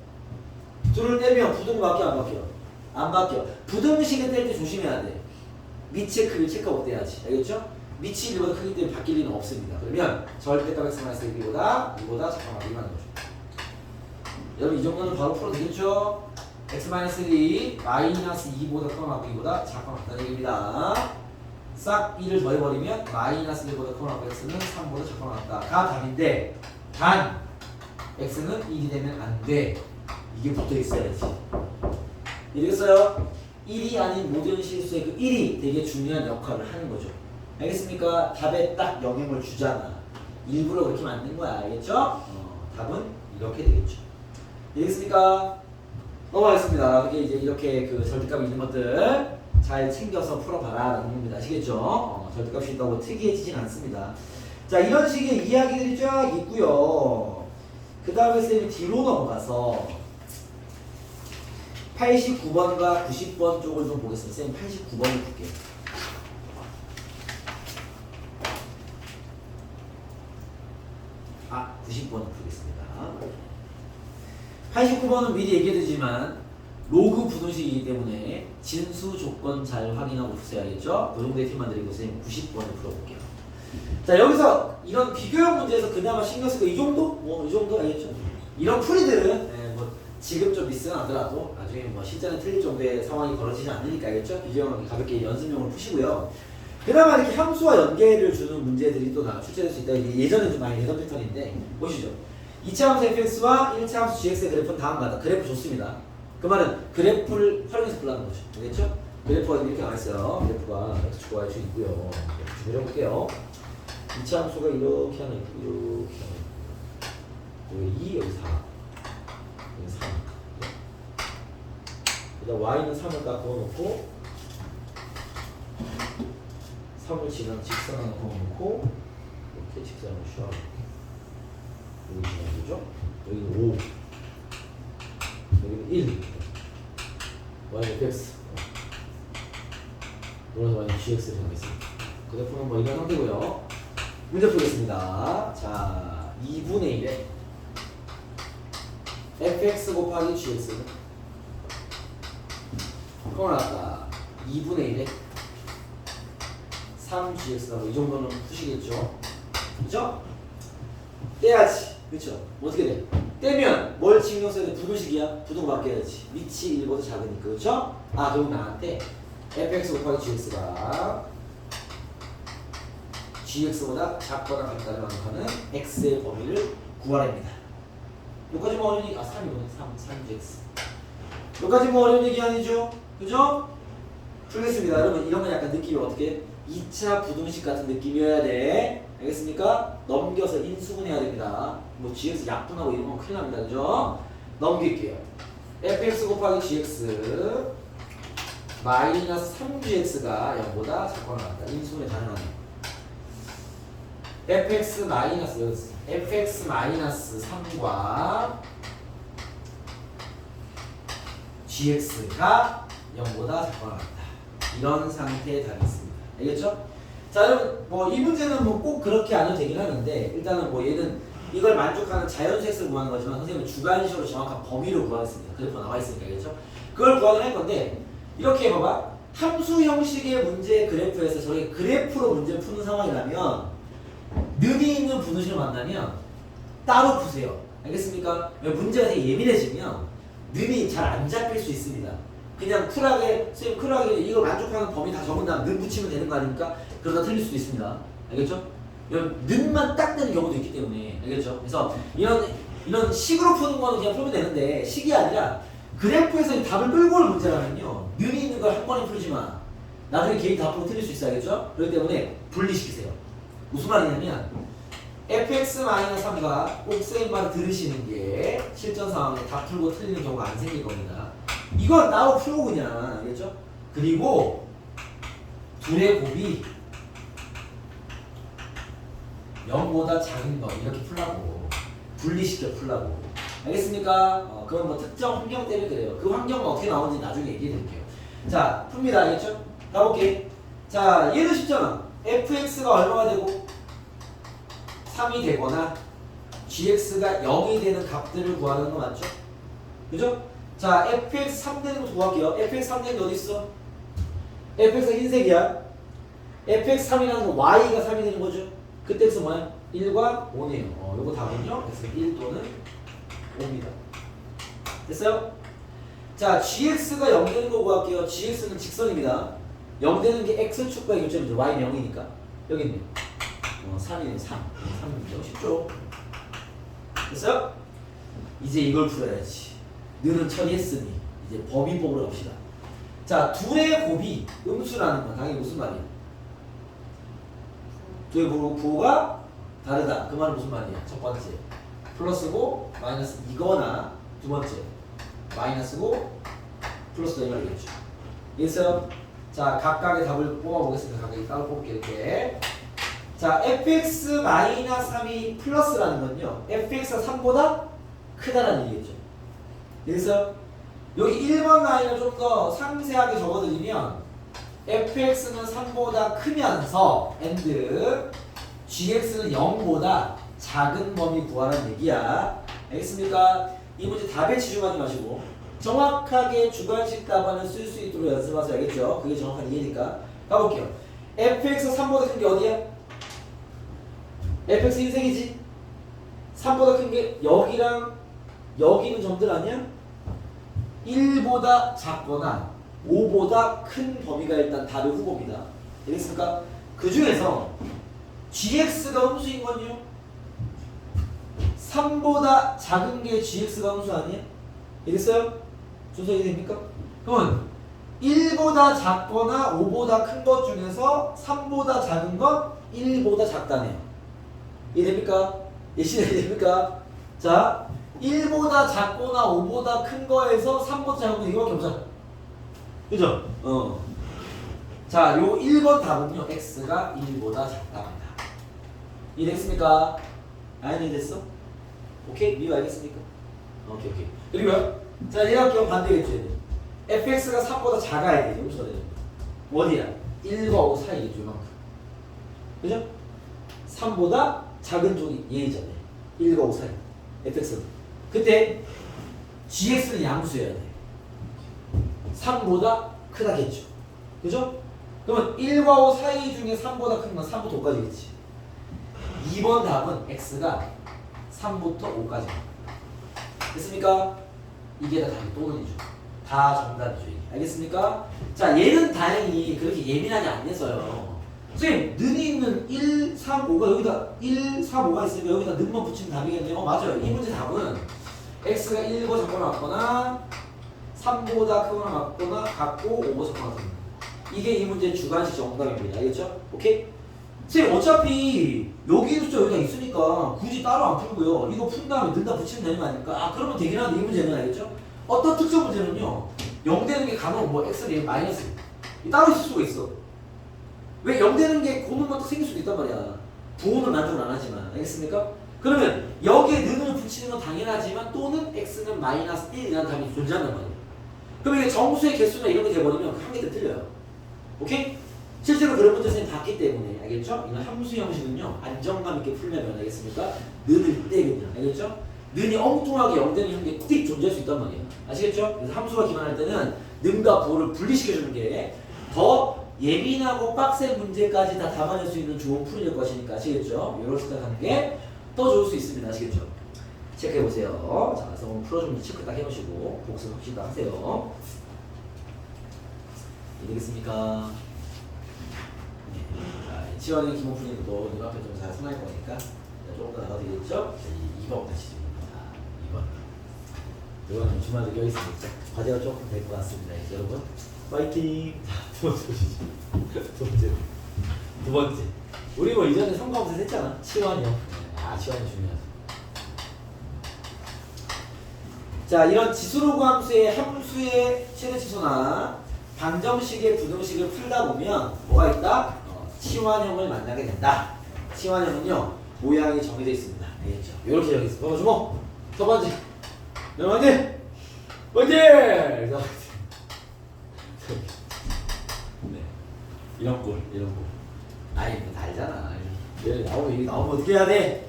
S1: 둘을 떼면 부등 바뀌어 안 바뀌어? 안 바뀌어. 부등식을 뗄 때 조심해야 돼. 밑의 크기를 체크하고 떼야지. 알겠죠? 밑이 1보다 크기 때문에 바뀔 리는 없습니다. 그러면 절대값 x-1보다 2보다 잠깐만 2만 거죠. 여러분 이 정도는 바로 풀어도 되겠죠? x-1이 마이너스 2보다 커나 2보다 작거나 같다는 얘기입니다. 싹 2를 더해버리면 마이너스 1보다 커나 x는 3보다 작거나 같다가 답인데 단 x는 1이 되면 안 돼. 이게 붙어 있어야지. 이랬어요. 1이 아닌 모든 실수의 그 1이 되게 중요한 역할을 하는 거죠. 알겠습니까? 답에 딱 영향을 주잖아. 일부러 그렇게 만든 거야. 알겠죠? 답은 이렇게 되겠죠. 알겠습니까? 넘어가겠습니다. 그게 이제 이렇게 그 절대값이 있는 것들 잘 챙겨서 풀어봐라 라는 겁니다. 아시겠죠? 절대값이 있다고 특이해지진 않습니다. 자, 이런 식의 이야기들이 쫙 있고요. 그 다음에 쌤이 뒤로 넘어가서 89번과 90번 쪽을 좀 보겠습니다. 쌤 89번을 볼게요. 아, 90번을 보겠습니다. 89번은 미리 얘기해드리지만 로그 부등식이기 때문에 진수 조건 잘 확인하고 있어야겠죠? 그 정도의 팁만 드리고 쌤 90번을 풀어볼게요. 자, 여기서 이런 비교형 문제에서 그나마 신경 쓰고 이 정도? 이 정도 알겠죠? 이런 풀이들은 지금 좀 미스가 나더라도 나중에 실전에 틀릴 정도의 상황이 벌어지지 않으니까 알겠죠? 비교형은 가볍게 연습용으로 푸시고요. 그나마 이렇게 함수와 연계를 주는 문제들이 또 출제될 수 있다. 예전에 좀 많이 내던 패턴인데 보시죠. 2차 함수 fx와 1차 함수 gx의 그래프는 다음과 같다. 그래프 좋습니다. 그 말은 그래프를 활용해서 풀라는 거죠. 알겠죠? 그래프가 이렇게 나와있어요. 그래프가 x축과 y축 있고요. 그려볼게요. 2차 함수가 이렇게 하나 있고 이렇게 하나 있고 여기 2, 여기 4 여기 3 일단 y는 3을 딱 그어놓고 3을 지나는 직선 하나 그어놓고 이렇게 직선을 슈아 여기 지나죠? 여기는 5 여기는 1 y는 fx 노란색 y는 gx를 정했습니다. 그래프는 뭐 이런 상태고요. 문제 풀겠습니다. 자, 2분의 1에 fx 곱하기 gx는 그걸 나왔다. 2분의 1에 3gx라고 이 정도는 푸시겠죠? 그죠? 떼야지. 그쵸? 어떻게 돼? 떼면 뭘 신경 써야 돼? 부등식이야? 부등 바뀌어야지. 밑이 1보다 작으니까. 그쵸? 아, 그럼 나한테 fx 곱하기 gx가 gx보다 작거나 같다를 만족하는 x의 범위를 구하랍니다. 여기까지 뭐 어려운 얘기, 3이구나. 3gx. 여기까지 뭐 어려운 얘기 아니죠? 그죠? 풀겠습니다. 여러분, 이런 건 약간 느낌이 어떻게? 2차 부등식 같은 느낌이어야 돼. 알겠습니까? 넘겨서 인수분해야 됩니다. 뭐 gx 약분하고 이런 건 큰일 납니다. 그죠? 넘길게요. fx 곱하기 gx 마이너스 3gx가 0보다 작거나 같다. 인수분해 가능하네. fx 마이너스 3과 gx가 0보다 작거나 같다. 이런 상태의 답이 있습니다. 알겠죠? 자, 여러분 뭐 이 문제는 뭐 꼭 그렇게 안 해도 되긴 하는데 일단은 뭐 얘는 이걸 만족하는 자연수 x를 구하는 거지만 선생님은 주관식으로 정확한 범위를 구하겠습니다. 그래프가 나와 있으니까. 알겠죠? 그걸 구하긴 할 건데 이렇게 봐봐. 함수 형식의 문제 그래프에서 저렇게 그래프로 문제 푸는 상황이라면 능이 있는 부등식을 만나면 따로 푸세요. 알겠습니까? 문제가 되게 예민해지면 능이 잘 안 잡힐 수 있습니다. 그냥 쿨하게 선생님 쿨하게 이거 만족하는 범위 다 적은 다음 능 붙이면 되는 거 아닙니까? 그러다 틀릴 수도 있습니다. 알겠죠? 능만 딱 되는 경우도 있기 때문에 알겠죠? 그래서 이런 식으로 푸는 거는 그냥 풀면 되는데 식이 아니라 그래프에서 답을 끌고 올 문제라면요 능이 있는 걸 한 번에 풀지 마. 나중에 개인 다 풀고 틀릴 수 있어. 알겠죠? 그렇기 때문에 분리시키세요. 무슨 말이냐면 fx-3가 꼭 쌤 말 들으시는 게 실전 상황에 다 풀고 틀리는 경우가 안 생길 겁니다. 이건 따로 풀고 그냥 알겠죠? 그리고 둘의 곱이 0보다 작은 거 이렇게 풀라고 분리시켜 풀라고 알겠습니까? 그건 뭐 특정 환경 때문에 그래요. 그 환경은 어떻게 나오는지 나중에 얘기해 드릴게요. 자 풉니다. 알겠죠? 가볼게. 자 얘는 쉽잖아. fx가 얼마가 되고 3이 되거나 gx가 0이 되는 값들을 구하는 거 맞죠? 그죠? 자 fx 3 되는 거 구할게요. fx 3 되는 게 어디 있어? fx가 흰색이야. fx 3이라는 건 y가 3이 되는 거죠? 그때부터 뭐야? 1과 5네요. 요거 답은요. 그래서 1 또는 5입니다. 됐어요? 자 gx가 0 되는 거 구할게요. gx는 직선입니다. 0 되는 게 x축과의 교점이죠. y는 0이니까. 여기 있네. 3이네. 3이죠. 쉽죠? 됐어요? 이제 이걸 풀어야지. 너는 처리했으니 이제 범위법으로 갑시다. 자 둘의 곱이 음수라는 건 당연히 무슨 말이야? 둘의 부호가 다르다. 그 말은 무슨 말이야? 첫 번째 플러스고 마이너스 이거나 두 번째 마이너스고 플러스다 이 말이겠죠. 이해했어요? 자 각각의 답을 뽑아보겠습니다. 각각이 따로 뽑을게 이렇게. 자 fx 마이너스 3이 플러스라는 건요 fx가 3보다 크다라는 얘기겠죠. 그래서 여기 1번 라인을 좀 더 상세하게 적어드리면 fx는 3보다 크면서 and gx는 0보다 작은 범위 구하라는 얘기야. 알겠습니까? 이 문제 답에 치중하지 마시고 정확하게 주관식 답안을 쓸 수 있도록 연습하세요. 알겠죠? 그게 정확한 이해니까. 가볼게요. fx가 3보다 큰 게 어디야? fx 흰색이지? 3보다 큰 게 여기랑 여기 있는 점들 아니야? 1보다 작거나 5보다 큰 범위가 일단 답의 후보입니다. 알겠습니까? 그 중에서 gx가 음수인 건요? 3보다 작은 게 gx가 음수 아니야? 알겠어요? 준석이 됩니까? 그러면 1보다 작거나 5보다 큰 것 중에서 3보다 작은 건 1보다 작다네요. 이해됩니까? 이해됩니까? 자 1보다 작거나 5보다 큰 거에서 3보다 작은 건 이거밖에 없잖아. 그죠? 자, 요 1번 답은요. x가 1보다 작답니다. 이해됐습니까? 아니 됐어? 오케이? 미유 알겠습니까? 오케이. 그리고요. 자, 얘가 경우 반대겠죠. fx가 3보다 작아야 돼. 여기서 되죠. 어디야? 1과 5 사이겠죠. 이만큼. 그죠? 3보다 작은 쪽이 얘잖아요. 1과 5 사이. fx는. 그때 gx는 양수여야 돼. 3보다 크다겠죠. 그죠? 그러면 1과 5 사이 중에 3보다 큰 건 3부터 5까지겠지. 2번 답은 x가 3부터 5까지. 됐습니까? 이게 다 답이 또는이죠. 다 정답이죠. 이게. 알겠습니까? 자, 얘는 다행히 그렇게 예민하지 않네서요. 선생님, 는이 있는 1, 3, 5가 여기다 1, 3, 5가 있으니까 여기다 는만 붙이면 답이겠네요. 맞아요. 이 문제 답은 x가 1보다 작거나 같거나 3보다 크거나 같고 5보다 작거나 같습니다. 이게 이 문제의 주관식 정답입니다. 알겠죠? 오케이? 선생님 어차피 여기 숫자 여기다 있으니까 굳이 따로 안 풀고요. 이거 푼 다음에 는다 붙이면 되는 거 아닙니까? 그러면 되긴 하는데 이 문제는 알겠죠? 어떤 특정 문제는요. 0 되는 게 간혹 뭐 x는 마이너스 따로 있을 수가 있어. 왜 0 되는 게 고문만 생길 수도 있단 말이야. 부호는 만족을 안 하지만. 알겠습니까? 그러면 여기에 는을 붙이는 건 당연하지만 또는 x는 마이너스 1이라는 답이 존재한단 말이야. 그럼 이게 정수의 개수나 이런 게 돼버리면 한 개 더 틀려요. 오케이? 실제로 그런 문제 선생님 봤기 때문에 알겠죠? 이런 함수 형식은요 안정감 있게 풀려면 알겠습니까? 는을 때 그냥 알겠죠? 는이 엉뚱하게 0 되는 형식이 띡 존재할 수 있단 말이에요. 아시겠죠? 그래서 함수가 기반할 때는 는과 부호를 분리시켜주는 게 더 예민하고 빡센 문제까지 다 담아낼 수 있는 좋은 풀이일 것이니까 아시겠죠? 이런 생각하는 게 더 좋을 수 있습니다. 아시겠죠? 체크해보세요. 자, 그래서 오늘 풀어주면 체크 딱 해놓으시고 복습 확실히 딱 하세요. 이해되겠습니까? 자, 치환의 기본 풀이도 눈앞에 좀 잘 손할 거니까 조금 더 나가드리겠죠? 2번 다시 줍니다. 2번. 이거는 주말도 껴있으니까 과제가 조금 될 것 같습니다. 이제 여러분 파이팅! 자, 두 번째 보시죠. 두 번째. 우리 뭐 이전에 성과검사 했잖아. 치환이요. 치환이 중요하죠. 자, 이런 지수로그 함수의 함수의 최대치수나 방정식의 부등식을 풀다 보면 뭐가 있다? 치환형을 만나게 된다. 치환형은요 모양이 정해져 있습니다. 알겠죠? 이렇게 정해져 있습니다. 봐봐주고 첫 번째, 네 번째, 그래서 네 이런 꼴. 아이 뭐 다 알잖아. 얘 나오면 어떻게 해야 돼?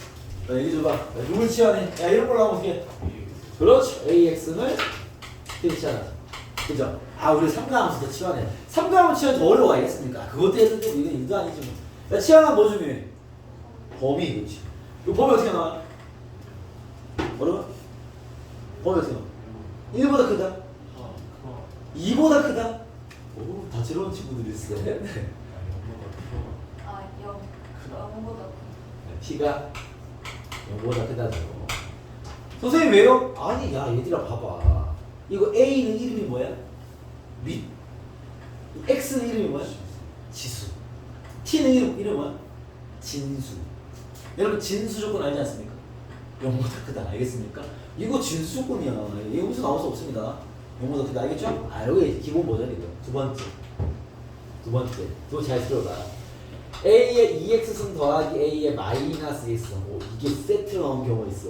S1: 얘기 줘봐. 누굴 치환해? 야 이런 걸 나오면 어떻게 해? 그렇죠. AX를 치환하자. 그죠? 아 우리 삼가함수도 치환해. 삼가함수 치환 더 어려워 알겠습니까? 그것도 했는데 이건 일도 아니지 뭐. 야 치환하면 뭐 중요해? 범위. 그렇지. 이 범위 어떻게 나와? 뭐라고? 범위 어떻게 나와? 1보다 크다? 2보다 크다? 오 다채로운 친구들이 있어.
S2: 아, 0보다
S1: T가 0보다 크다죠. 선생님 왜요? 아니 야 얘들아 봐봐. 이거 A는 이름이 뭐야? X는 이름이 뭐야? 지수. T는 이름 뭐야? 진수. 여러분 진수 조건 알지 않습니까? 0보다 크다 알겠습니까? 이거 진수 조건이야. 이거 무슨 나올 수 없습니다. 0보다 크다 알겠죠? 아 여기 기본 버전이죠. 두 번째 잘 들어봐. A의 2x승 더하기 A의 마이너스 x승. 이게 세트로 나온 경우가 있어.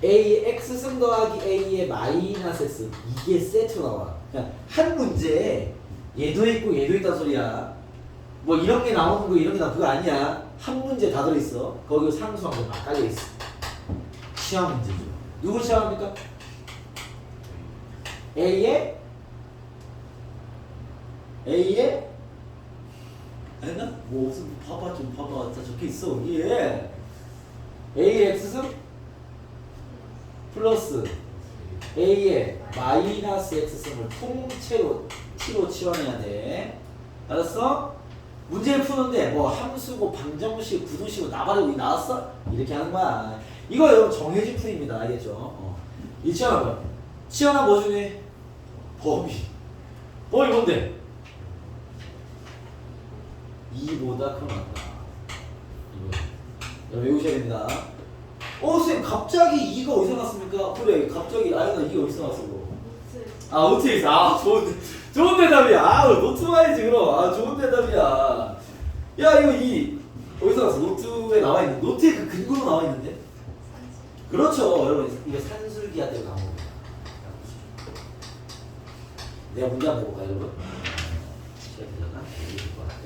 S1: A의 x승 더하기 A의 마이너스 x. 이게 세트로 나와. 그냥 한 문제에 얘도 있고 얘도 있단 소리야. 뭐 이런 게 나오는 거 이런 게 나오는 그거 아니야. 한 문제 다 들어있어. 거기 상수하고 막 깔려있어. 시험 문제죠. 누구 시험합니까? A의 아니나? 뭐 무슨 봐봐 다 적혀있어 여기에. A의 x승 플러스 A의 마이너스 x승을 통째로 t로 치환해야 돼. 알았어? 문제를 푸는데 뭐 함수고 방정식 부등식고 나발이고 나왔어? 이렇게 하는 거야. 이거 여러분 정해진 풀이입니다. 알겠죠? 이 치환한 거야. 치환한 뭐 중에? 범위 뭔데? 2보다 크면 안다. 이거 외우셔야 됩니다. 선생님 갑자기 2가 어디서 났습니까? 그래 갑자기 아이가 2가 어디서 났어? 노트에 있어. 좋은 대답이야. 노트 봐야지 그럼. 좋은 대답이야. 야 이거 2 어디서 났어? 노트에 나와 있는 노트에 그 근거로 나와 있는데. 그렇죠 여러분. 이거 산술기하 때문에 나온 겁니다. 내가 문제 한번 해볼까요 여러분?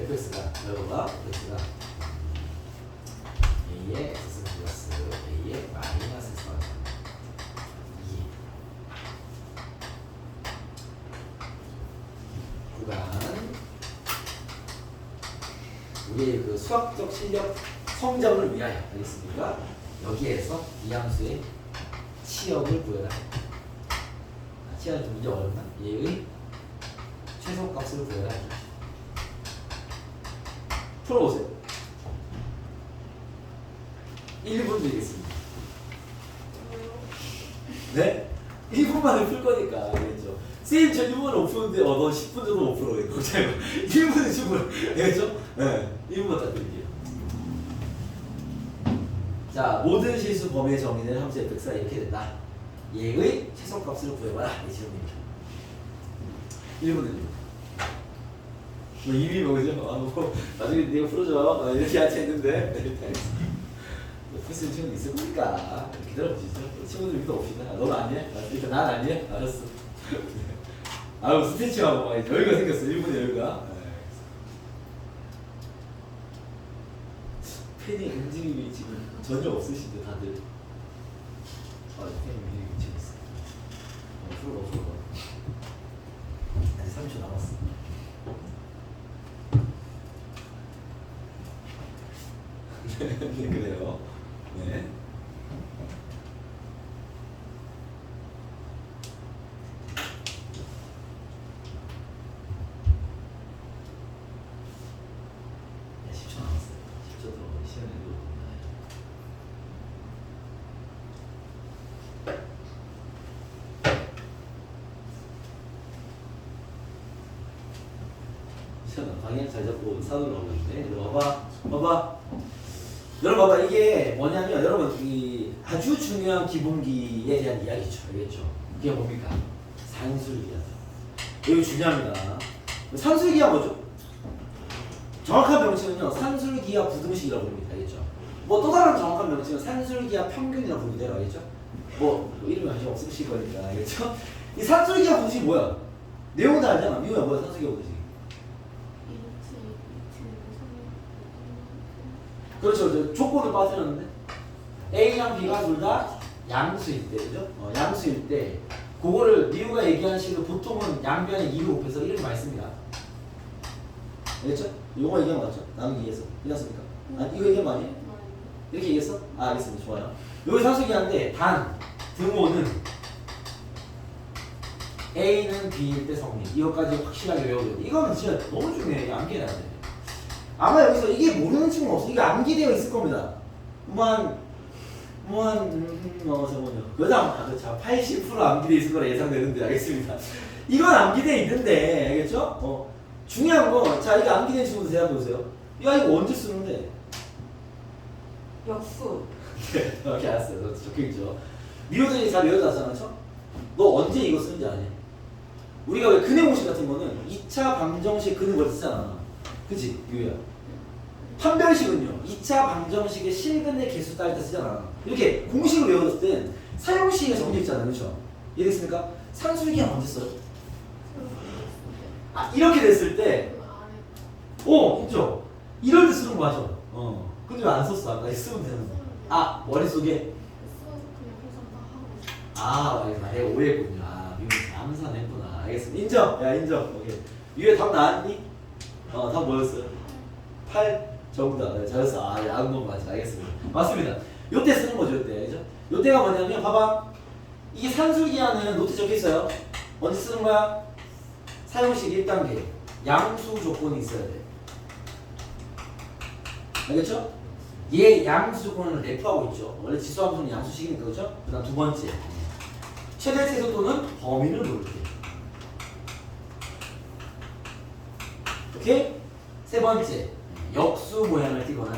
S1: fx가 여러분가 fx가 a의 x 플러스 a의 마이너스 x가 2 구간 우리의 그 수학적 실력 성장을 위하여 알겠습니까? 여기에서 이 함수의 치역을 구해라. 치역은 좀 문제 어렵나? 얘의 최소값을 구해라. 풀어보세요. 1분 드리겠습니다. 네? 1분 만에 풀 거니까 알겠죠? 쌤 저 1분을 못 푸는데 너 10분 정도 못 풀어. 1분은 충분히 알겠죠? 네 1분만 딱 드릴게요. 자 모든 실수 범위의 정의는 함수 fx가 이렇게 된다. 얘의 최소값을 구해봐라. 이 질문입니다. 1분 드립니다. 뭐 이미 뭐죠? 뭐 나중에 네가 풀어줘. 이렇게 앉혀있는데 이렇게 하겠습니다. 풀 수 있는 친구도 있을 거니까 기다려보시죠. 친구들 믿어 봅시다. 너는 아니야? 일단 난 아니야? 알았어. 스트레칭하고 막 여유가 생겼어. 1분의 여유가. 팬의 움직임이 지금 전혀 없으신데 다들. 팬의 움직임이 지금 있어. 풀어봐. 아직 30초 남았어. 네, 그래요. 네. 네, 10초 남았어요. 10초 더 시간을 시원아 방향 잘 잡고 산으로 가고 있네. 봐봐. 여러분 봐봐 이게 뭐냐면 여러분 이 아주 중요한 기본기에 대한 이야기죠. 알겠죠? 그게 뭡니까? 산술기하죠. 이거 중요합니다. 산술기가 뭐죠? 정확한 명칭은요 산술기하 부등식이라고 부릅니다. 알겠죠? 뭐 또 다른 정확한 명칭은 산술기하 평균이라고 부르는데요. 알겠죠? 뭐 이름이 관심 없으실 거니까 알겠죠? 이 산술기하 부등식이 뭐야? 내용은 다 알잖아. 미호야 뭐야 산술기하 부등식? 그렇죠. 조건을 빠뜨렸는데 A랑 B가 둘 다 양수일 때, 그죠? 양수일 때 그거를 미우가 얘기하는 식으로 보통은 양변에 2로 곱해서 이렇게 많이 씁니다. 알겠죠? 요거 얘기한 거 맞죠? 나누기 2에서 이해했습니까? 아 이거 얘기한 거 아니에요? 이렇게 얘기했어? 아 알겠습니다. 좋아요. 여기 산술기한데 단 등호는 A는 B일 때 성립. 이거까지 확실하게 외워줘야 돼. 이거는 진짜 너무 중요해. 암기해야 돼. 아마 여기서 이게 모르는 친구는 없어. 이게 암기되어 있을 겁니다. 잠깐만요. 그다음 그렇죠. 80% 암기되어 있을 거라 예상되는데 알겠습니다. 이건 암기되어 있는데 알겠죠? 중요한 거, 자 이게 암기된 친구들 대답해 보세요. 야 이거 언제 쓰는데?
S2: 역수.
S1: 네, 오케이 알았어요. 적혀있죠. 미호들이 잘 외워놨잖아, 그렇죠? 너 언제 이거 쓰는지 아니? 우리가 왜 근해 공식 같은 거는 2차 방정식 근해 쓰잖아. 그치? 미호야. 판별식은요 2차 방정식의 실근의 개수 따를 때 쓰잖아. 이렇게 공식을 외워뒀을 땐 사용식에 적혀져 있잖아요, 그렇죠? 이해됐습니까? 산술기한 언제 써요? 아 이렇게 됐을 때 인정. 이럴 때 쓰는 거 맞아. 근데 왜 안 썼어? 아까 쓰면 되는데. 아 머릿속에 내가 오해했군요. 아 미국 암산했구나. 알겠습니다. 인정. 야 인정. 오케이. 위에 답 나왔니? 답 뭐였어요? 8 정답. 네, 잘했어. 아 야한 건 맞아. 알겠습니다. 맞습니다. 요때 쓰는 거죠. 요때. 그죠? 요때가 뭐냐면 봐봐. 이게 산술기하는 노트 적혀 있어요. 언제 쓰는 거야? 사용식 1단계. 양수 조건이 있어야 돼. 알겠죠? 얘 양수 조건을 내포하고 있죠. 원래 지수함수는 양수식이니까 그죠? 그 다음 두 번째 최대 최소 또는 범위를 모를 때. 오케이? 세 번째 역수 모양을 띠거나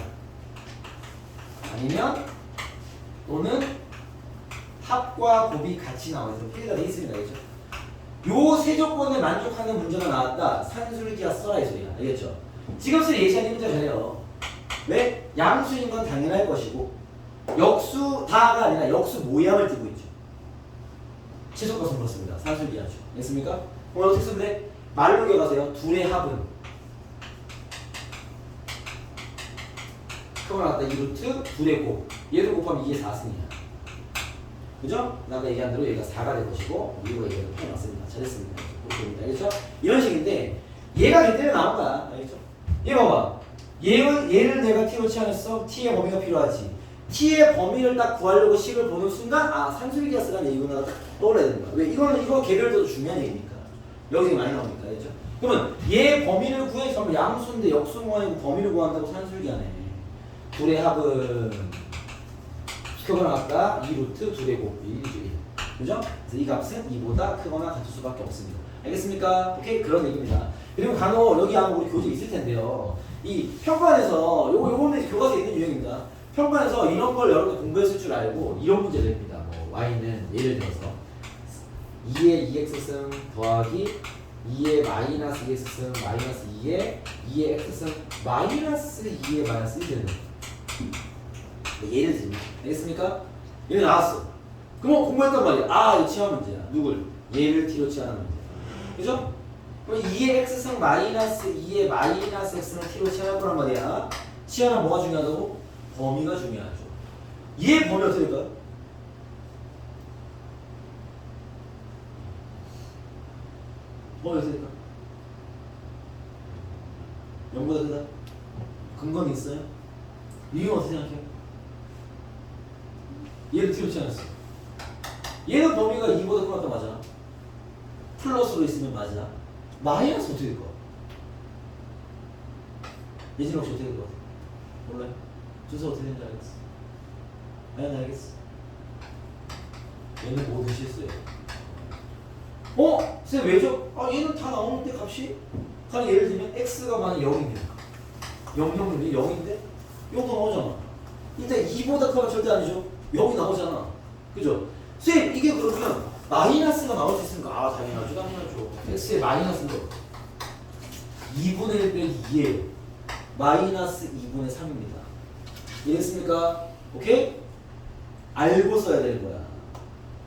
S1: 아니면 또는 합과 곱이 같이 나와서 필기가 돼 있습니다. 알겠죠? 요 세 조건에 만족하는 문제가 나왔다. 산술기하 써라 이 소리야. 알겠죠? 지금 쓸 예시한 문제가 돼요. 왜? 양수인 건 당연할 것이고 역수 다가 아니라 역수 모양을 띠고 있죠. 최소값은 그렇습니다. 산술기하죠. 됐습니까? 오늘 어떻게 쓰면 돼? 말로 기억하세요. 둘의 합은 그거 나왔다. 2루트 둘의 곱 얘를 곱하면 이게 4승이야. 그죠? 나가 얘기한 대로 얘가 4가 될 것이고 이거 얘기한 대로 맞습니다. 잘했습니다. 그렇게 됩니다. 알겠죠? 이런 식인데 얘가 걔 때문에 나온 거야. 알겠죠? 얘 봐봐. 얘를 내가 t로 취하했어. t의 범위가 필요하지. t의 범위를 딱 구하려고 식을 보는 순간 산술기하 쓰라는 얘기구나 딱 떠올라야 되는 거야. 왜? 이거 개별적으로 중요한 얘기니까. 여기서 많이 나오니까. 알겠죠? 그러면 얘 범위를 구해서 양수인데 역수 모양이고 범위를 구한다고 산술기하네. 둘의 합은 크거나 같다 2루트 둘의 곱이 1. 그죠? 그래서 이 값은 2보다 크거나 같을 수밖에 없습니다. 알겠습니까? 오케이? 그런 얘기입니다. 그리고 간혹 여기 아마 우리 교재 있을 텐데요. 이 평가에서 요거는 교과서에 있는 유형입니다. 평가에서 이런 걸 여러분들 공부했을 줄 알고 이런 문제 냅니다. 뭐 y는 예를 들어서 2의 2x승 더하기 2의 마이너스 2x승 마이너스 2의 x승 마이너스 2의 마이너스 1 되는 예를 들면 알겠습니까? 얘 나왔어. 그럼 공부했단 말이야. 이거 치환 문제야. 누굴? 얘를 t로 치환하는 문제야. 그죠? 그럼 2의 x승 마이너스 2의 마이너스 x승을 t로 치환할 거란 말이야. 치환은 뭐가 중요하다고? 범위가 중요하죠. 얘 범위 어떻게 될까요? 범위 어떻게 될까? 0보다 크다? 근거는 있어요? 이유는 어떻게 생각해요? 얘를 t로 치환했어. 얘는 범위가 2보다 크다 맞아. 플러스로 있으면 맞아. 마이너스 어떻게 될 거야? 예진이 혹시 어떻게 될 거야? 몰라요? 준서 어떻게 되는지 알겠어? 아니 알겠어. 얘는 모두 실수예요. 쌤 왜죠? 얘는 다 나오는데 값이? 그럼 예를 들면 x가 만약 0인데 0, 0, 0인데 0도 나오잖아. 근데 2보다 크면 절대 아니죠. 0이 나오잖아. 그죠? 쌤 이게 그러면 마이너스가 나올 수 있으니까 아 당연하죠. 당연하죠. x의 마이너스는 2분의 1 빼기 2예요. 마이너스 2분의 3입니다. 이해했습니까? 오케이? 알고 써야 되는 거야.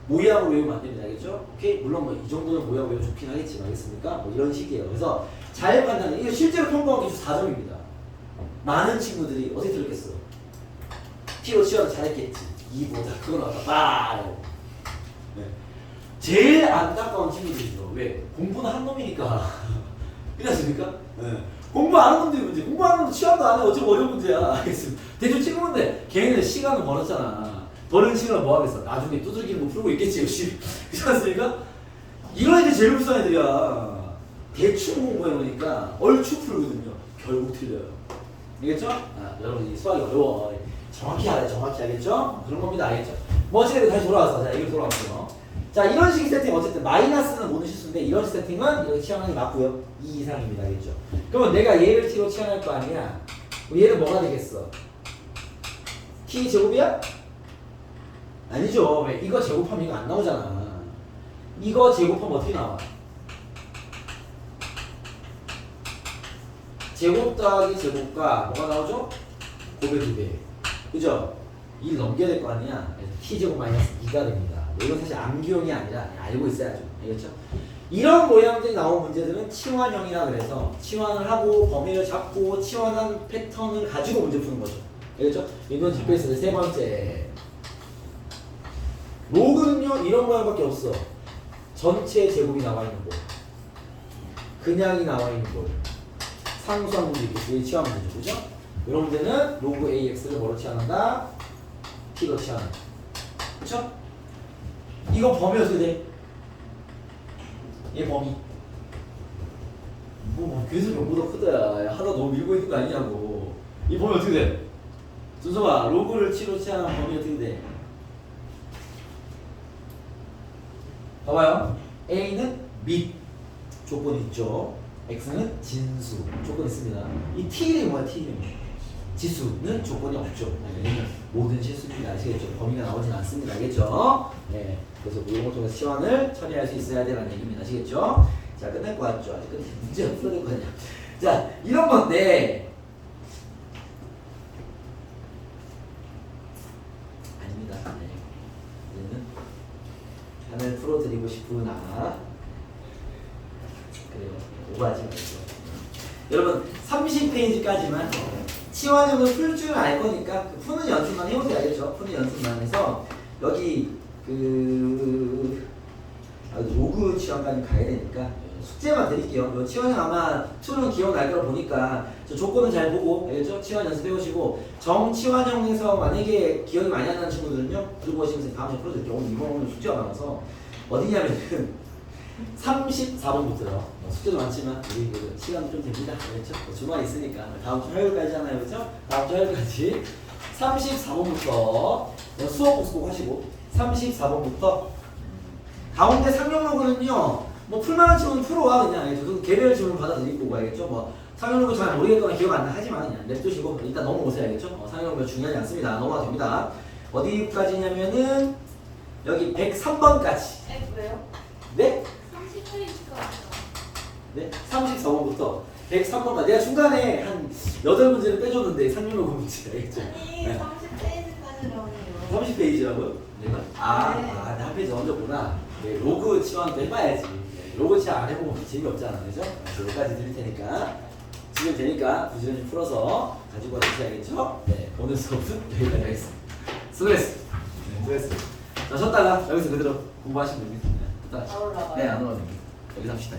S1: 모양으로 외우면 안 됩니다. 알겠죠? 오케이? 물론 뭐 이 정도는 모양 외우면 좋긴 하겠지만 알겠습니까? 뭐 이런 식이에요. 그래서 잘 판단해. 이거 실제로 평가한 기준 4점입니다. 많은 친구들이 어떻게 들었겠어? T로 치워도 잘했겠지. 2보다 그거 나왔다. 빠! 네. 제일 안타까운 친구들이죠. 왜? 공부는 한 놈이니까. 그렇지 않습니까? 네. 공부 안 하는 놈들이 문제. 공부 안 하는 놈도 취업도 안 해. 어차피 어려운 문제야. 알겠습니다. 대충 친구인데 걔네는 시간을 벌었잖아. 버는 시간을 뭐 하겠어? 나중에 두들기는 거 풀고 있겠지 역시. 그렇지 않습니까? 이런 애들이 제일 불쌍한 애들이야. 대충 공부해놓으니까 얼추 풀거든요. 결국 틀려요. 알겠죠? 아, 여러분 이 수학이 어려워. 정확히 알아요. 정확히 알겠죠? 그런 겁니다. 알겠죠? 뭐 어쨌든 다시 돌아와서 자 이걸 돌아왔고요. 자 이런 식의 세팅 어쨌든 마이너스는 모든 실수인데 이런 세팅은 이렇게 치환하는 게 맞고요. 2 이상입니다. 알겠죠? 그러면 내가 얘를 t로 치환할 거 아니야? 그럼 얘는 뭐가 되겠어? t 제곱이야? 아니죠. 왜? 이거 제곱하면 이거 안 나오잖아. 이거 제곱하면 어떻게 나와? 제곱 더하기 제곱과 뭐가 나오죠? 곱의 2배. 그죠? 1 넘겨야 될 거 아니야? 그래서 t제곱 마이너스 2가 됩니다. 이건 사실 암기용이 아니라 알고 있어야죠. 알겠죠? 이런 모양들이 나온 문제들은 치환형이라 그래서 치환을 하고 범위를 잡고 치환한 패턴을 가지고 문제 푸는 거죠. 알겠죠? 이건 뒷배스의 세 번째. 로그는요 이런 모양밖에 없어. 전체 제곱이 나와 있는 거, 그냥이 나와 있는 거, 상수한 문제 있겠지. 치환 문제죠, 그죠? 이런 문제는 로그 AX를 뭐로 치환한다? T로 치환한다. 그쵸? 이거 범위 어떻게 돼? 얘 범위. 뭐 계속 명보다 크다. 야, 하다 너무 밀고 있는 거 아니냐고. 이 범위 어떻게 돼? 준서가 로그를 T로 치환한 범위 어떻게 돼? 봐봐요. A는 및 조건이 있죠. X는 진수 조건이 있습니다. 이 T 이름이 뭐야? T 이름이 지수는 조건이 없죠. 왜냐면 모든 실수들이 아시겠죠. 범위가 나오진 않습니다. 알겠죠? 네. 그래서 이런 걸 통해서 치환을 처리할 수 있어야 되는 얘기입니다. 아시겠죠? 자, 끝낼 것 같죠? 아직 문제가 풀어낼 거 아니야. 자, 이런 건데 아닙니다. 네. 얘는 하나를 풀어드리고 싶으나 그래요. 오버하지 말고. 여러분 30페이지까지만 치환형을 풀 줄 알 거니까 푸는 연습만 해보세요. 알겠죠? 푸는 연습만 해서 여기 로그 치환까지 가야 되니까 숙제만 드릴게요. 요 치환형 아마 투는 기억날 거라 보니까 저 조건은 잘 보고 알겠죠? 치환 연습해보시고 정치환형에서 만약에 기억이 많이 안 나는 친구들은요 들고 오시면서 다음 주에 풀어드릴게요. 오늘 이번 숙제가 많아서 어디냐면은 34번부터요. 숙제도 많지만 우리 시간도 좀 됩니다. 그렇죠? 주말 있으니까 다음 주 화요일까지잖아요. 그렇죠? 다음 주 화요일까지 34번부터 수업 복습 꼭 하시고 34번부터 가운데 상용로그는요. 뭐 풀만한 친구는 풀어와 그냥 알겠죠? 그 개별 질문 받아들일 거고 알겠죠? 뭐 상용로그 잘 모르겠거나 기억 안 나 하지만 그냥 냅두시고 일단 넘어오세요. 알겠죠? 상용로그 중요하지 않습니다. 넘어가도 됩니다. 어디까지냐면은 여기 103번까지.
S2: 왜요?
S1: 네?
S2: 30페이지가
S1: 네? 34번부터 103번까지 내가 중간에 한 8문제를 빼줬는데 상용로그 문제 알겠죠?
S2: 아니
S1: 네.
S2: 30페이지까지라고요.
S1: 30페이지라고요? 내가? 나 한 페이지 먼저 보나? 네, 로그 치환도 해봐야지. 네, 로그 치환 안 해보면 재미없잖아. 그죠? 여기까지 드릴 테니까 지금 되니까 부지런히 풀어서 가지고 와주셔야겠죠? 네, 오늘 수업은 여기까지 하겠습니다. 수고했어. 네, 수고했어. 자, 쉬었다가 여기서 그대로 공부하시면 됩니다. 네,
S2: 안 올라가요?
S1: 네, 안 올라갑니다. 여기서 합시다.